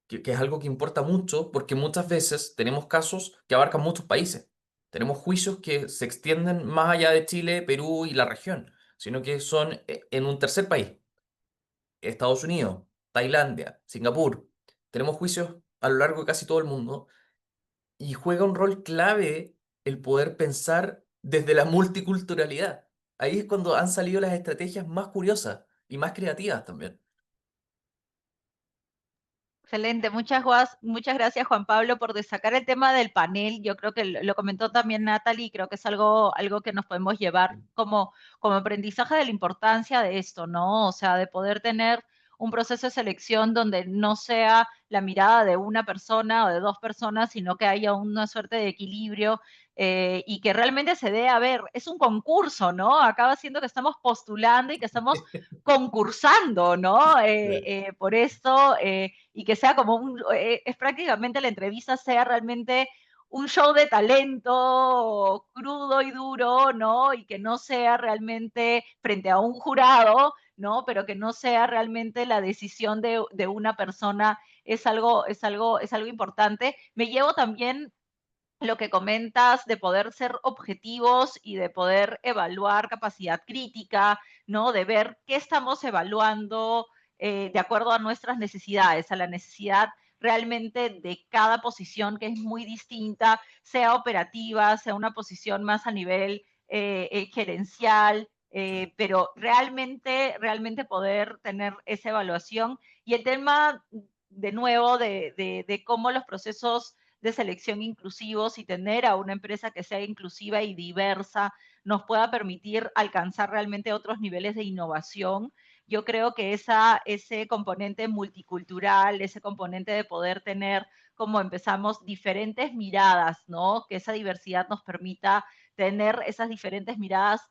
que es algo que importa mucho porque muchas veces tenemos casos que abarcan muchos países. Tenemos juicios que se extienden más allá de Chile, Perú y la región, sino que son en un tercer país, Estados Unidos, Tailandia, Singapur. Tenemos juicios a lo largo de casi todo el mundo y juega un rol clave el poder pensar desde la multiculturalidad. Ahí es cuando han salido las estrategias más curiosas y más creativas también. Excelente, muchas gracias Juan Pablo por destacar el tema del panel. Yo creo que lo comentó también Natalie, creo que es algo que nos podemos llevar como aprendizaje de la importancia de esto, ¿no? O sea, de poder tener un proceso de selección donde no sea la mirada de una persona o de dos personas, sino que haya una suerte de equilibrio y que realmente se dé a ver, es un concurso, ¿no? Acaba siendo que estamos postulando y que estamos concursando, ¿no? Claro. Por esto y que sea como es prácticamente la entrevista sea realmente un show de talento crudo y duro, ¿no? Y que no sea realmente frente a un jurado, ¿no? Pero que no sea realmente la decisión de una persona, es algo importante. Me llevo también lo que comentas de poder ser objetivos y de poder evaluar capacidad crítica, ¿no? De ver qué estamos evaluando de acuerdo a nuestras necesidades, a la necesidad realmente de cada posición que es muy distinta, sea operativa, sea una posición más a nivel gerencial, pero realmente poder tener esa evaluación. Y el tema, de nuevo, de cómo los procesos de selección inclusivos y tener a una empresa que sea inclusiva y diversa nos pueda permitir alcanzar realmente otros niveles de innovación. Yo creo que ese componente multicultural, ese componente de poder tener, como empezamos, diferentes miradas, ¿no? Que esa diversidad nos permita tener esas diferentes miradas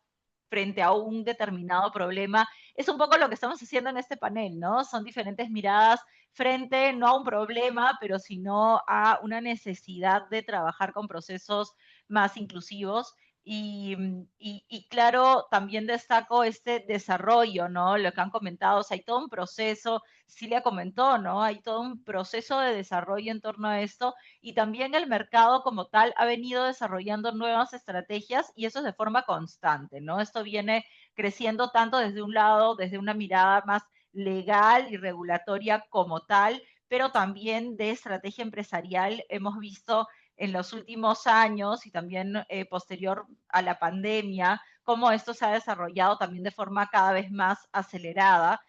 frente a un determinado problema. Es un poco lo que estamos haciendo en este panel, ¿no? Son diferentes miradas frente no a un problema, pero sino a una necesidad de trabajar con procesos más inclusivos. Y claro, también destaco este desarrollo, ¿no? Lo que han comentado, o sea, hay todo un proceso, Cilia comentó, ¿no? Hay todo un proceso de desarrollo en torno a esto y también el mercado como tal ha venido desarrollando nuevas estrategias y eso es de forma constante, ¿no? Esto viene creciendo tanto desde un lado, desde una mirada más legal y regulatoria como tal, pero también de estrategia empresarial. Hemos visto en los últimos años y también posterior a la pandemia, cómo esto se ha desarrollado también de forma cada vez más acelerada,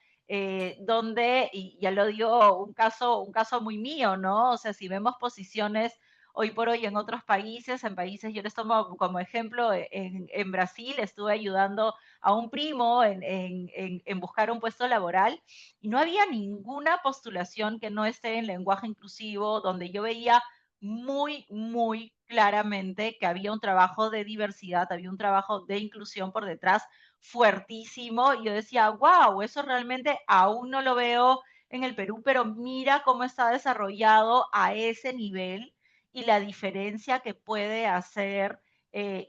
donde, y ya lo digo, un caso muy mío, ¿no? O sea, si vemos posiciones hoy por hoy en otros países, yo les tomo como ejemplo, en Brasil estuve ayudando a un primo en buscar un puesto laboral y no había ninguna postulación que no esté en lenguaje inclusivo, donde yo veía muy claramente que había un trabajo de diversidad, había un trabajo de inclusión por detrás fuertísimo. Y yo decía, wow, eso realmente aún no lo veo en el Perú, pero mira cómo está desarrollado a ese nivel y la diferencia que puede hacer,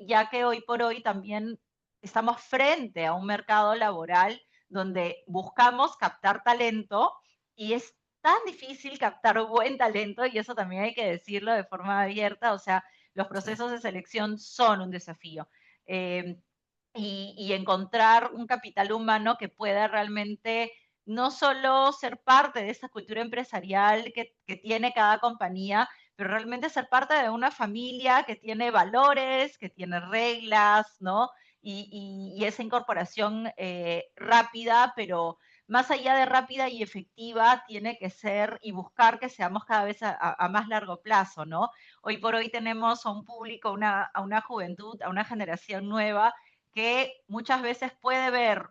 ya que hoy por hoy también estamos frente a un mercado laboral donde buscamos captar talento y es tan difícil captar buen talento y eso también hay que decirlo de forma abierta, o sea, los Sí. procesos de selección son un desafío. Y encontrar un capital humano que pueda realmente no solo ser parte de esa cultura empresarial que tiene cada compañía, pero realmente ser parte de una familia que tiene valores, que tiene reglas, ¿no? Y esa incorporación rápida, pero más allá de rápida y efectiva, tiene que ser y buscar que seamos cada vez a más largo plazo, ¿no? Hoy por hoy tenemos a un público, a una juventud, a una generación nueva que muchas veces puede ver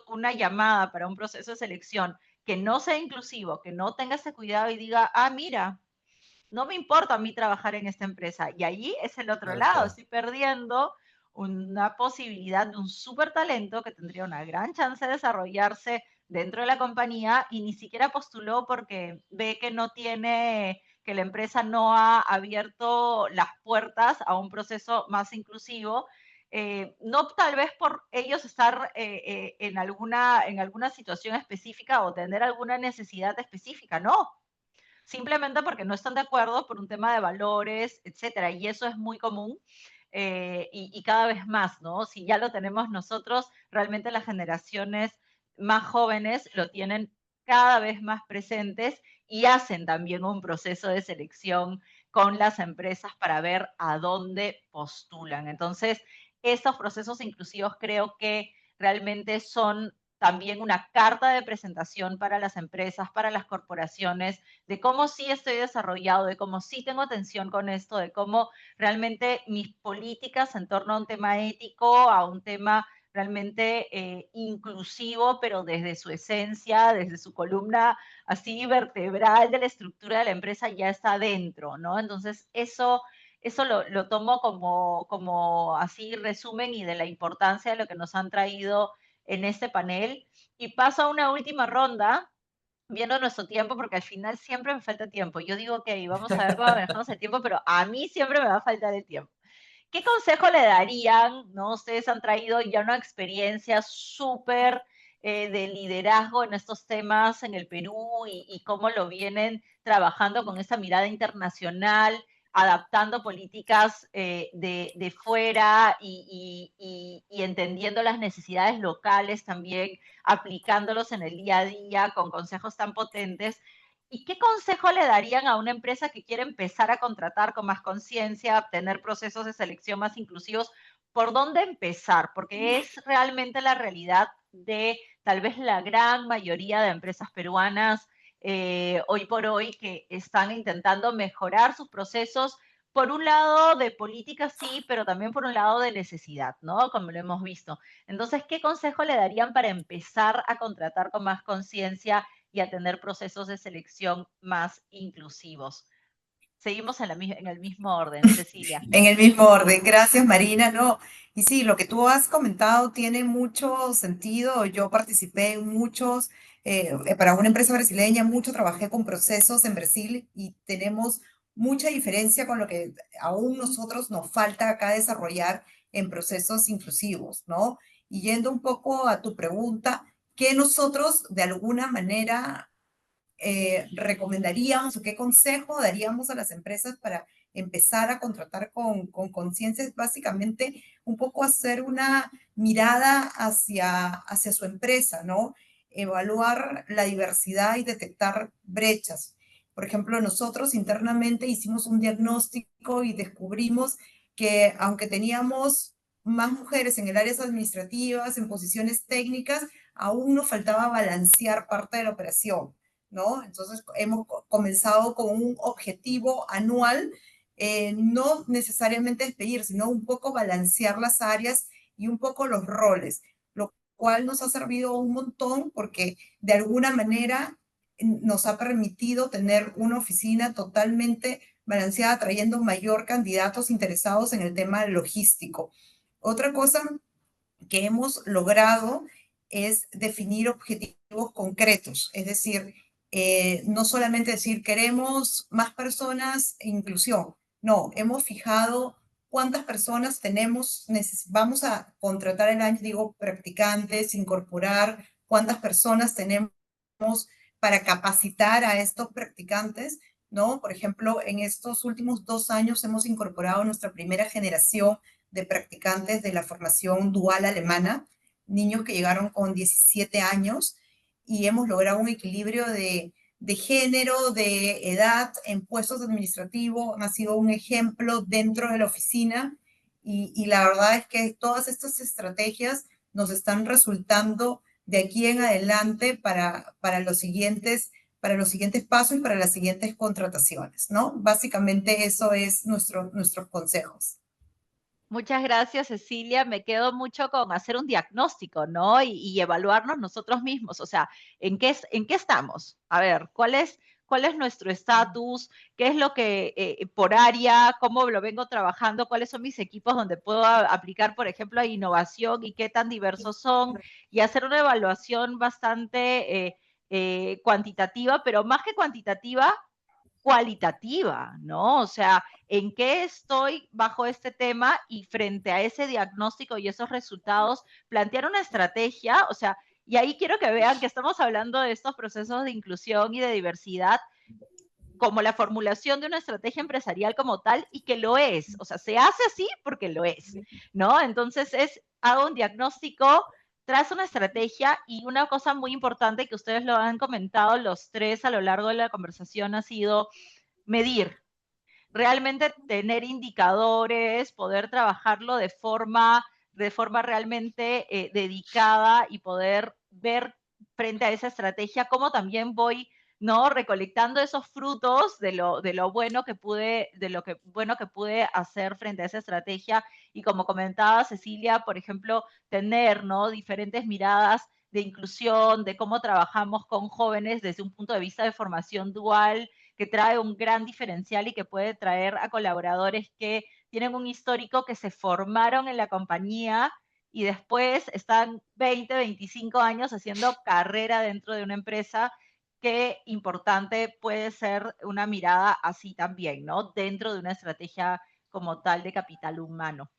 una llamada para un proceso de selección que no sea inclusivo, que no tenga ese cuidado y diga, ah, mira, no me importa a mí trabajar en esta empresa. Y allí es el otro Tal lado, cual. estoy perdiendo una posibilidad de un súper talento que tendría una gran chance de desarrollarse dentro de la compañía y ni siquiera postuló porque ve que no tiene, que la empresa no ha abierto las puertas a un proceso más inclusivo. No tal vez por ellos estar en alguna situación específica o tener alguna necesidad específica, no. Simplemente porque no están de acuerdo por un tema de valores, etcétera. Y eso es muy común y cada vez más, ¿no? Si ya lo tenemos nosotros, realmente las generaciones más jóvenes lo tienen cada vez más presentes y hacen también un proceso de selección con las empresas para ver a dónde postulan. Entonces, estos procesos inclusivos creo que realmente son también una carta de presentación para las empresas, para las corporaciones, de cómo sí estoy desarrollado, de cómo sí tengo atención con esto, de cómo realmente mis políticas en torno a un tema ético, a un tema realmente inclusivo, pero desde su esencia, desde su columna así vertebral de la estructura de la empresa ya está dentro, ¿no? Entonces, eso lo tomo como así resumen y de la importancia de lo que nos han traído en este panel. Y paso a una última ronda, viendo nuestro tiempo, porque al final siempre me falta tiempo. Yo digo, ok, vamos a ver cómo manejamos el tiempo, pero a mí siempre me va a faltar el tiempo. ¿Qué consejo le darían? ¿No? Ustedes han traído ya una experiencia súper de liderazgo en estos temas en el Perú y cómo lo vienen trabajando con esta mirada internacional, adaptando políticas de fuera y entendiendo las necesidades locales también, aplicándolos en el día a día con consejos tan potentes. ¿Y qué consejo le darían a una empresa que quiere empezar a contratar con más conciencia, tener procesos de selección más inclusivos? ¿Por dónde empezar? Porque es realmente la realidad de tal vez la gran mayoría de empresas peruanas hoy por hoy que están intentando mejorar sus procesos, por un lado de política sí, pero también por un lado de necesidad, ¿no? Como lo hemos visto. Entonces, ¿qué consejo le darían para empezar a contratar con más conciencia y a tener procesos de selección más inclusivos? Seguimos en el mismo orden, Cecilia. En el mismo orden. Gracias, Marina. No, y sí, lo que tú has comentado tiene mucho sentido. Yo participé en muchos, para una empresa brasileña, mucho trabajé con procesos en Brasil y tenemos mucha diferencia con lo que aún nosotros nos falta acá desarrollar en procesos inclusivos, ¿no? Y yendo un poco a tu pregunta, ¿qué nosotros de alguna manera recomendaríamos o qué consejo daríamos a las empresas para empezar a contratar con conciencia? Es básicamente un poco hacer una mirada hacia su empresa, ¿no? Evaluar la diversidad y detectar brechas. Por ejemplo, nosotros internamente hicimos un diagnóstico y descubrimos que aunque teníamos más mujeres en el áreas administrativas, en posiciones técnicas, aún nos faltaba balancear parte de la operación, ¿no? Entonces hemos comenzado con un objetivo anual, no necesariamente despedir, sino un poco balancear las áreas y un poco los roles, lo cual nos ha servido un montón porque de alguna manera nos ha permitido tener una oficina totalmente balanceada, trayendo mayor candidatos interesados en el tema logístico. Otra cosa que hemos logrado es definir objetivos concretos, es decir, no solamente decir queremos más personas e inclusión, no, hemos fijado cuántas personas tenemos, vamos a contratar el año, digo, practicantes, incorporar, cuántas personas tenemos para capacitar a estos practicantes, ¿no? Por ejemplo, en estos últimos 2 años hemos incorporado nuestra primera generación de practicantes de la formación dual alemana, niños que llegaron con 17 años y hemos logrado un equilibrio de género, de edad en puestos administrativos. Ha sido un ejemplo dentro de la oficina y la verdad es que todas estas estrategias nos están resultando de aquí en adelante para los siguientes pasos y para las siguientes contrataciones, ¿no? Básicamente eso es nuestros consejos. Muchas gracias, Cecilia. Me quedo mucho con hacer un diagnóstico, ¿no? Y evaluarnos nosotros mismos. O sea, ¿en qué estamos? A ver, ¿cuál cuál es nuestro estatus, qué es lo que por área, cómo lo vengo trabajando, cuáles son mis equipos donde puedo aplicar, por ejemplo, a innovación y qué tan diversos son, y hacer una evaluación bastante cuantitativa, pero más que cuantitativa, cualitativa, ¿no? O sea, ¿en qué estoy bajo este tema? Y frente a ese diagnóstico y esos resultados, plantear una estrategia, o sea, y ahí quiero que vean que estamos hablando de estos procesos de inclusión y de diversidad como la formulación de una estrategia empresarial como tal, y que lo es, o sea, se hace así porque lo es, ¿no? Entonces hago un diagnóstico, trazo una estrategia, y una cosa muy importante que ustedes lo han comentado los tres a lo largo de la conversación ha sido medir, realmente tener indicadores, poder trabajarlo de forma realmente dedicada, y poder ver frente a esa estrategia cómo también voy, ¿no?, recolectando esos frutos de lo bueno que pude, bueno que pude hacer frente a esa estrategia. Y como comentaba Cecilia, por ejemplo, tener, ¿no?, diferentes miradas de inclusión, de cómo trabajamos con jóvenes desde un punto de vista de formación dual, que trae un gran diferencial y que puede traer a colaboradores que tienen un histórico, que se formaron en la compañía y después están 20, 25 años haciendo carrera dentro de una empresa. Qué importante puede ser una mirada así también, ¿no? Dentro de una estrategia como tal de capital humano.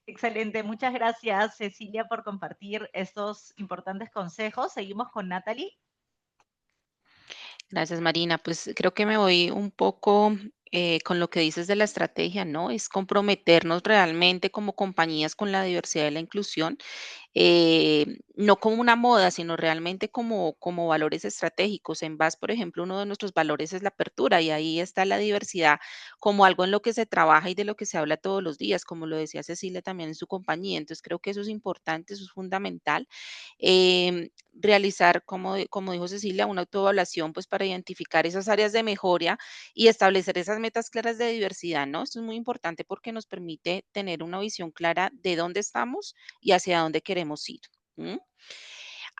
Excelente, muchas gracias Cecilia por compartir estos importantes consejos. Seguimos con Natalie. Gracias, Marina. Pues creo que me voy un poco con lo que dices de la estrategia, ¿no? Es comprometernos realmente como compañías con la diversidad y la inclusión, no como una moda, sino realmente como valores estratégicos. En VAS, por ejemplo, uno de nuestros valores es la apertura, y ahí está la diversidad como algo en lo que se trabaja y de lo que se habla todos los días, como lo decía Cecilia también en su compañía. Entonces creo que eso es importante, eso es fundamental. Realizar, como dijo Cecilia, una autoevaluación, pues para identificar esas áreas de mejora y establecer esas metas claras de diversidad, ¿no? Esto es muy importante porque nos permite tener una visión clara de dónde estamos y hacia dónde queremos ir. ¿M?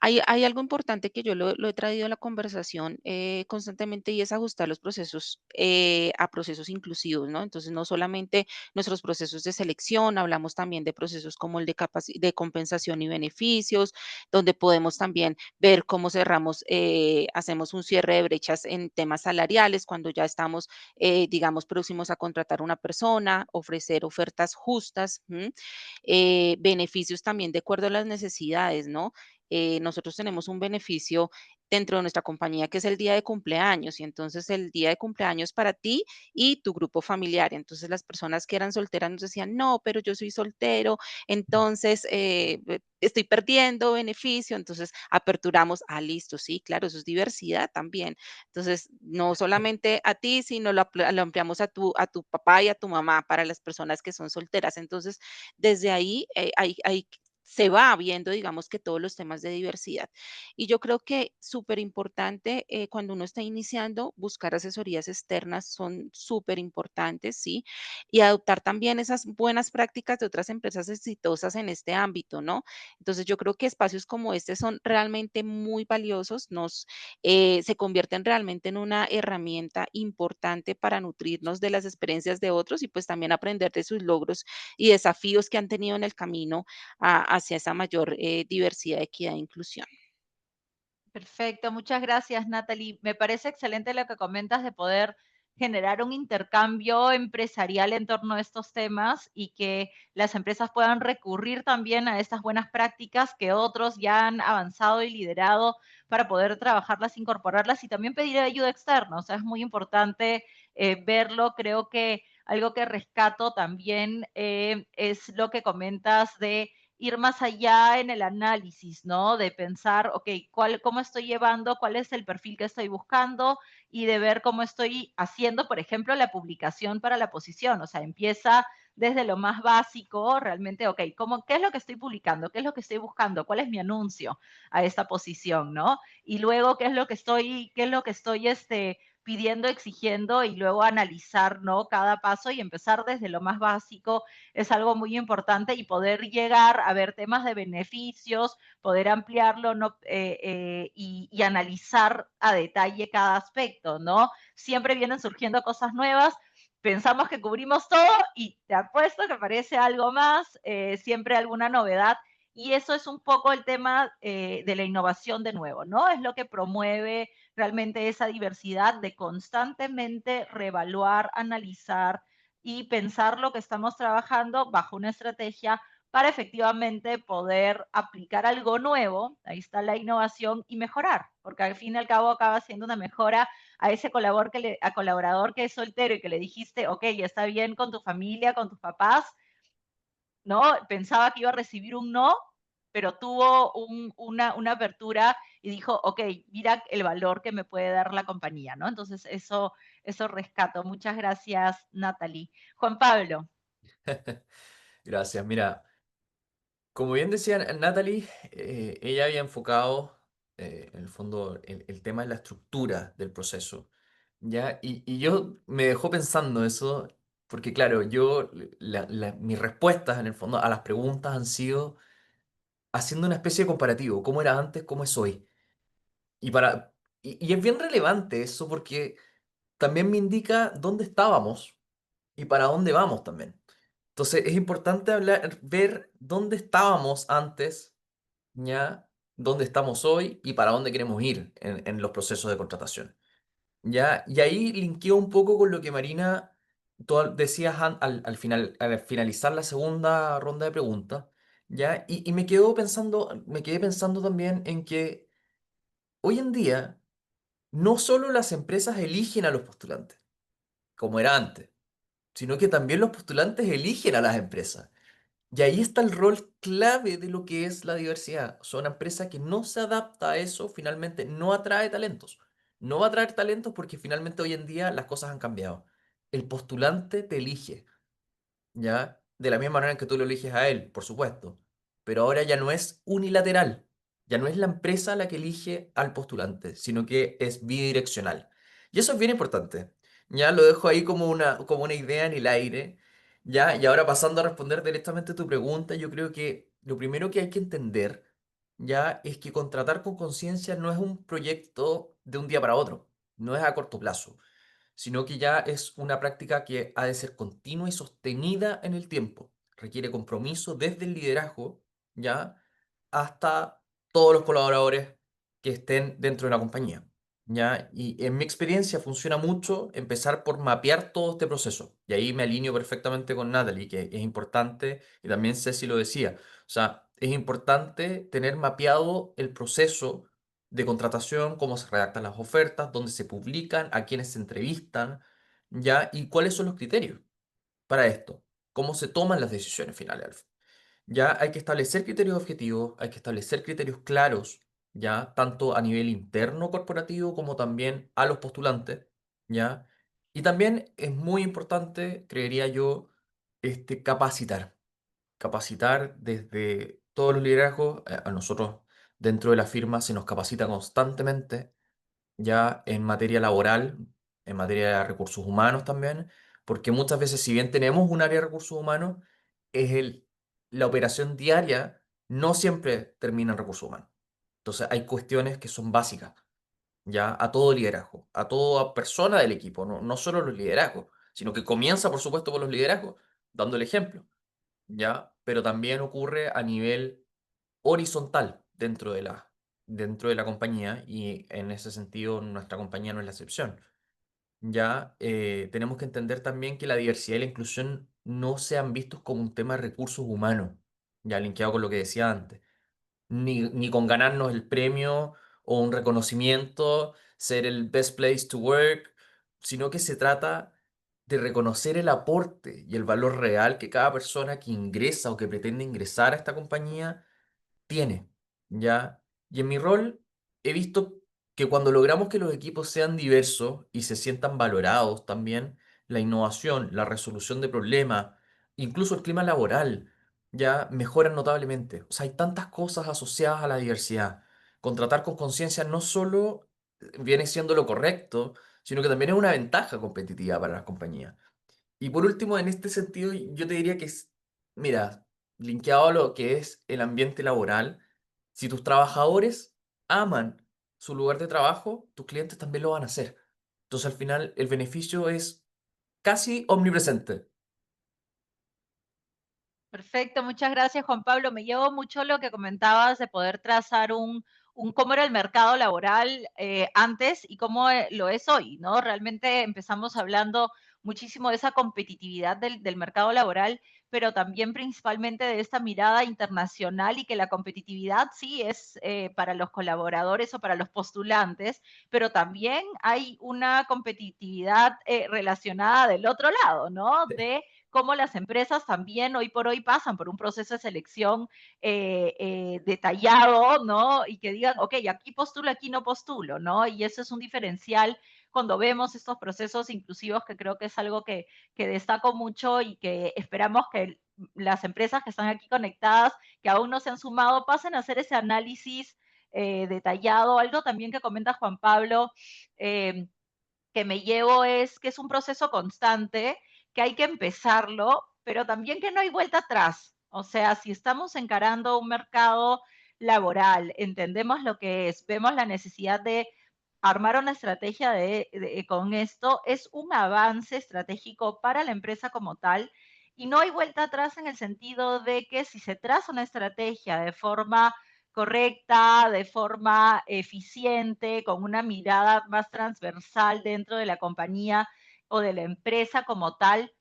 Hay algo importante que yo lo he traído a la conversación constantemente, y es ajustar los procesos a procesos inclusivos, ¿no? Entonces, no solamente nuestros procesos de selección, hablamos también de procesos como el de compensación y beneficios, donde podemos también ver cómo cerramos, hacemos un cierre de brechas en temas salariales cuando ya estamos, digamos, próximos a contratar a una persona, ofrecer ofertas justas, beneficios también de acuerdo a las necesidades, ¿no? Nosotros tenemos un beneficio dentro de nuestra compañía que es el día de cumpleaños, y entonces el día de cumpleaños para ti y tu grupo familiar. Entonces las personas que eran solteras nos decían, no, pero yo soy soltero, entonces estoy perdiendo beneficio. Entonces aperturamos, listo, sí, claro, eso es diversidad también. Entonces, no solamente a ti, sino lo ampliamos a tu papá y a tu mamá para las personas que son solteras. Entonces, desde ahí se va viendo, digamos, que todos los temas de diversidad. Y yo creo que súper importante cuando uno está iniciando, buscar asesorías externas son súper importantes, ¿sí? Y adoptar también esas buenas prácticas de otras empresas exitosas en este ámbito, ¿no? Entonces yo creo que espacios como este son realmente muy valiosos, se convierten realmente en una herramienta importante para nutrirnos de las experiencias de otros, y pues también aprender de sus logros y desafíos que han tenido en el camino hacia esa mayor diversidad, equidad e inclusión. Perfecto, muchas gracias, Natalie. Me parece excelente lo que comentas de poder generar un intercambio empresarial en torno a estos temas, y que las empresas puedan recurrir también a estas buenas prácticas que otros ya han avanzado y liderado para poder trabajarlas, incorporarlas y también pedir ayuda externa. O sea, es muy importante verlo. Creo que algo que rescato también es lo que comentas de ir más allá en el análisis, ¿no? De pensar, ok, ¿cómo estoy llevando? ¿Cuál es el perfil que estoy buscando? Y de ver cómo estoy haciendo, por ejemplo, la publicación para la posición. O sea, empieza desde lo más básico, realmente, ok, ¿qué es lo que estoy publicando? ¿Qué es lo que estoy buscando? ¿Cuál es mi anuncio a esta posición, no? Y luego, ¿qué es lo que estoy pidiendo, exigiendo y luego analizar, ¿no? Cada paso y empezar desde lo más básico es algo muy importante y poder llegar a ver temas de beneficios, poder ampliarlo, ¿no? Y analizar a detalle cada aspecto, ¿no? Siempre vienen surgiendo cosas nuevas, pensamos que cubrimos todo y te apuesto que aparece algo más, siempre alguna novedad. Y eso es un poco el tema de la innovación de nuevo, ¿no? Es lo que promueve realmente esa diversidad de constantemente reevaluar, analizar y pensar lo que estamos trabajando bajo una estrategia para efectivamente poder aplicar algo nuevo, ahí está la innovación, y mejorar, porque al fin y al cabo acaba siendo una mejora a ese colaborador que es soltero y que le dijiste, ok, está bien con tu familia, con tus papás, ¿no? Pensaba que iba a recibir un no, pero tuvo una apertura y dijo, ok, mira el valor que me puede dar la compañía, ¿no? Entonces, eso rescato. Muchas gracias, Natalie. Juan Pablo. Gracias. Mira, como bien decía Natalie, ella había enfocado, en el fondo, el tema de la estructura del proceso, ¿ya? Y yo me dejó pensando eso, porque claro, mis respuestas, en el fondo, a las preguntas han sido haciendo una especie de comparativo, cómo era antes, cómo es hoy. Y, para, y es bien relevante eso porque también me indica dónde estábamos y para dónde vamos también. Entonces es importante ver dónde estábamos antes, ya, dónde estamos hoy y para dónde queremos ir en los procesos de contratación. ¿Ya? Y ahí linkeo un poco con lo que Marina, tú decías al final, al finalizar la segunda ronda de preguntas, ¿ya? Y me quedé pensando también en que hoy en día no solo las empresas eligen a los postulantes, como era antes, sino que también los postulantes eligen a las empresas. Y ahí está el rol clave de lo que es la diversidad. O sea, una empresa que no se adapta a eso, finalmente no atrae talentos. No va a atraer talentos porque finalmente hoy en día las cosas han cambiado. El postulante te elige. ¿Ya? De la misma manera en que tú lo eliges a él, por supuesto. Pero ahora ya no es unilateral, ya no es la empresa la que elige al postulante, sino que es bidireccional. Y eso es bien importante. Ya lo dejo ahí como una idea en el aire. Ya, y ahora pasando a responder directamente tu pregunta, yo creo que lo primero que hay que entender ya es que contratar con conciencia no es un proyecto de un día para otro, no es a corto plazo, sino que ya es una práctica que ha de ser continua y sostenida en el tiempo. Requiere compromiso desde el liderazgo, ¿ya? Hasta todos los colaboradores que estén dentro de la compañía, ¿ya? Y en mi experiencia funciona mucho empezar por mapear todo este proceso. Y ahí me alineo perfectamente con Natalie, que es importante, y también Ceci lo decía, o sea, es importante tener mapeado el proceso de contratación, cómo se redactan las ofertas, dónde se publican, a quiénes se entrevistan, ¿ya? Y cuáles son los criterios para esto, cómo se toman las decisiones finales. Ya hay que establecer criterios objetivos, hay que establecer criterios claros, ya tanto a nivel interno corporativo como también a los postulantes, ya. Y también es muy importante, creería yo, capacitar desde todos los liderazgos. A nosotros dentro de la firma se nos capacita constantemente ya en materia laboral, en materia de recursos humanos también, porque muchas veces si bien tenemos un área de recursos humanos, es la operación diaria no siempre termina en recursos humanos. Entonces hay cuestiones que son básicas, ya a todo liderazgo, a toda persona del equipo, no solo los liderazgos, sino que comienza por supuesto por los liderazgos, dando el ejemplo, ya, pero también ocurre a nivel horizontal dentro de la compañía y en ese sentido nuestra compañía no es la excepción. Ya tenemos que entender también que la diversidad y la inclusión no sean vistos como un tema de recursos humanos, ya linkeado con lo que decía antes, ni con ganarnos el premio o un reconocimiento, ser el best place to work, sino que se trata de reconocer el aporte y el valor real que cada persona que ingresa o que pretende ingresar a esta compañía tiene, ¿ya? Y en mi rol he visto que cuando logramos que los equipos sean diversos y se sientan valorados también, la innovación, la resolución de problemas, incluso el clima laboral, ya mejoran notablemente. O sea, hay tantas cosas asociadas a la diversidad. Contratar con conciencia no solo viene siendo lo correcto, sino que también es una ventaja competitiva para las compañías. Y por último, en este sentido, yo te diría que es, mira, linkeado a lo que es el ambiente laboral, si tus trabajadores aman su lugar de trabajo, tus clientes también lo van a hacer. Entonces, al final, el beneficio es casi omnipresente. Perfecto, muchas gracias, Juan Pablo. Me llevo mucho lo que comentabas de poder trazar cómo era el mercado laboral antes y cómo lo es hoy, ¿no? Realmente empezamos hablando muchísimo de esa competitividad del mercado laboral, pero también principalmente de esta mirada internacional y que la competitividad sí es para los colaboradores o para los postulantes, pero también hay una competitividad relacionada del otro lado, ¿no? De cómo las empresas también hoy por hoy pasan por un proceso de selección detallado, ¿no? Y que digan, ok, aquí postulo, aquí no postulo, ¿no? Y eso es un diferencial cuando vemos estos procesos inclusivos, que creo que es algo que destaco mucho y que esperamos que las empresas que están aquí conectadas, que aún no se han sumado, pasen a hacer ese análisis detallado. Algo también que comenta Juan Pablo, que me llevo es que es un proceso constante, que hay que empezarlo, pero también que no hay vuelta atrás. O sea, si estamos encarando un mercado laboral, entendemos lo que es, vemos la necesidad de armar una estrategia con esto, es un avance estratégico para la empresa como tal, y no hay vuelta atrás en el sentido de que si se traza una estrategia de forma correcta, de forma eficiente, con una mirada más transversal dentro de la compañía o de la empresa como tal.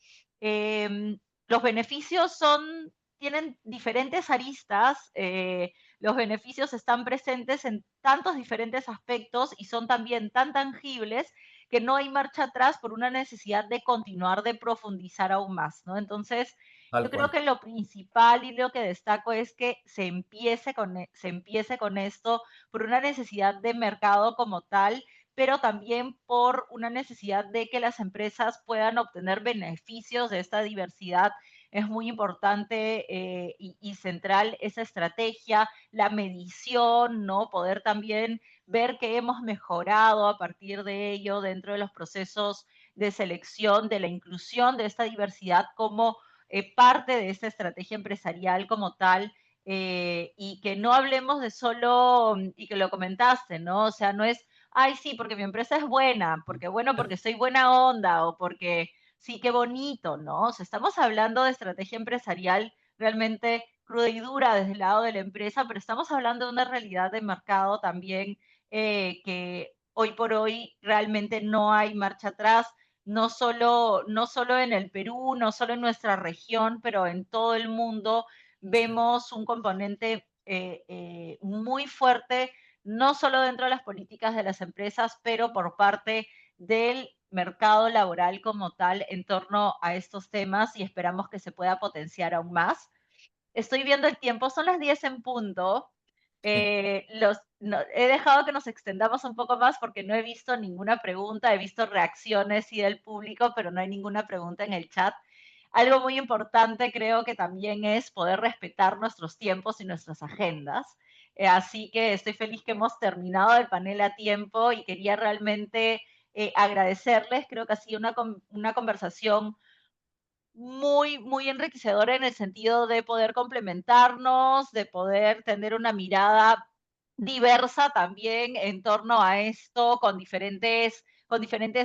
Los beneficios tienen diferentes aristas, los beneficios están presentes en tantos diferentes aspectos y son también tan tangibles que no hay marcha atrás por una necesidad de continuar, de profundizar aún más, ¿no? Entonces, yo Tal creo cual. que lo principal y lo que destaco es que se empiece con esto por una necesidad de mercado como tal, pero también por una necesidad de que las empresas puedan obtener beneficios de esta diversidad. Es muy importante y central esa estrategia, la medición, ¿no? Poder también ver que hemos mejorado a partir de ello dentro de los procesos de selección, de la inclusión de esta diversidad como parte de esta estrategia empresarial como tal, y que no hablemos de solo, y que lo comentaste, ¿no? O sea, no es, ay, sí, porque mi empresa es buena, porque bueno, porque soy buena onda, o porque sí, qué bonito, ¿no? O sea, estamos hablando de estrategia empresarial realmente cruda y dura desde el lado de la empresa, pero estamos hablando de una realidad de mercado también que hoy por hoy realmente no hay marcha atrás, no solo en el Perú, no solo en nuestra región, pero en todo el mundo vemos un componente muy fuerte, no solo dentro de las políticas de las empresas, pero por parte del mercado laboral como tal en torno a estos temas y esperamos que se pueda potenciar aún más. Estoy viendo el tiempo, son las 10 en punto. He dejado que nos extendamos un poco más porque no he visto ninguna pregunta, he visto reacciones sí del público, pero no hay ninguna pregunta en el chat. Algo muy importante creo que también es poder respetar nuestros tiempos y nuestras agendas. Así que estoy feliz que hemos terminado el panel a tiempo y quería realmente agradecerles. Creo que ha sido una conversación muy enriquecedora en el sentido de poder complementarnos, de poder tener una mirada diversa también en torno a esto, con diferentes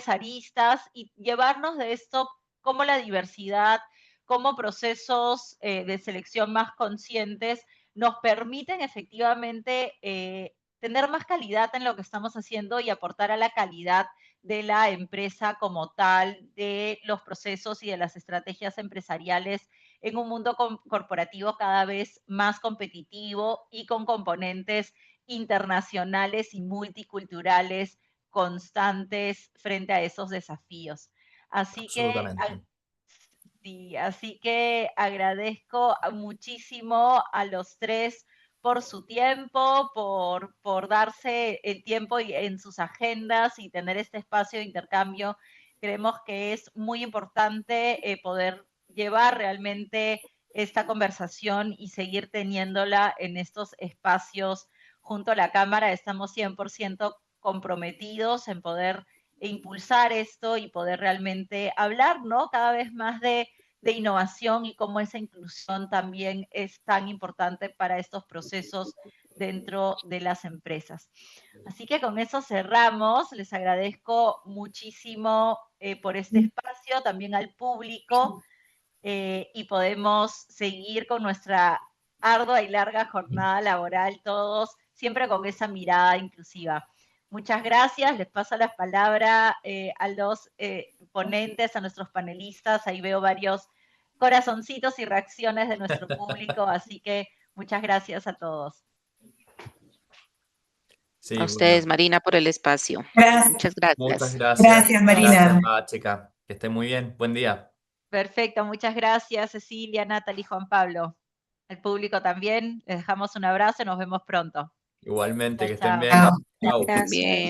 aristas y llevarnos de esto como la diversidad, como procesos de selección más conscientes nos permiten efectivamente tener más calidad en lo que estamos haciendo y aportar a la calidad de la empresa como tal, de los procesos y de las estrategias empresariales en un mundo corporativo cada vez más competitivo y con componentes internacionales y multiculturales constantes frente a esos desafíos. Así que, Absolutamente. sí, así que agradezco muchísimo a los tres por su tiempo, por darse el tiempo en sus agendas y tener este espacio de intercambio. Creemos que es muy importante poder llevar realmente esta conversación y seguir teniéndola en estos espacios junto a la Cámara. Estamos 100% comprometidos en poder impulsar esto y poder realmente hablar, ¿no? Cada vez más de innovación y cómo esa inclusión también es tan importante para estos procesos dentro de las empresas. Así que con eso cerramos. Les agradezco muchísimo por este espacio, también al público, y podemos seguir con nuestra ardua y larga jornada laboral todos, siempre con esa mirada inclusiva. Muchas gracias. Les paso la palabra a los ponentes, a nuestros panelistas. Ahí veo varios corazoncitos y reacciones de nuestro público, así que muchas gracias a todos. Sí, A bueno, ustedes, Marina, por el espacio. Gracias. Muchas muchas gracias. gracias. Gracias, Marina. Gracias, chica. Que estén muy bien. Buen día. Perfecto, muchas gracias, Cecilia, Natalie, Juan Pablo. El público también, les dejamos un abrazo y nos vemos pronto. Igualmente, Chao, que estén chao. bien. Chao. Chao. Bien.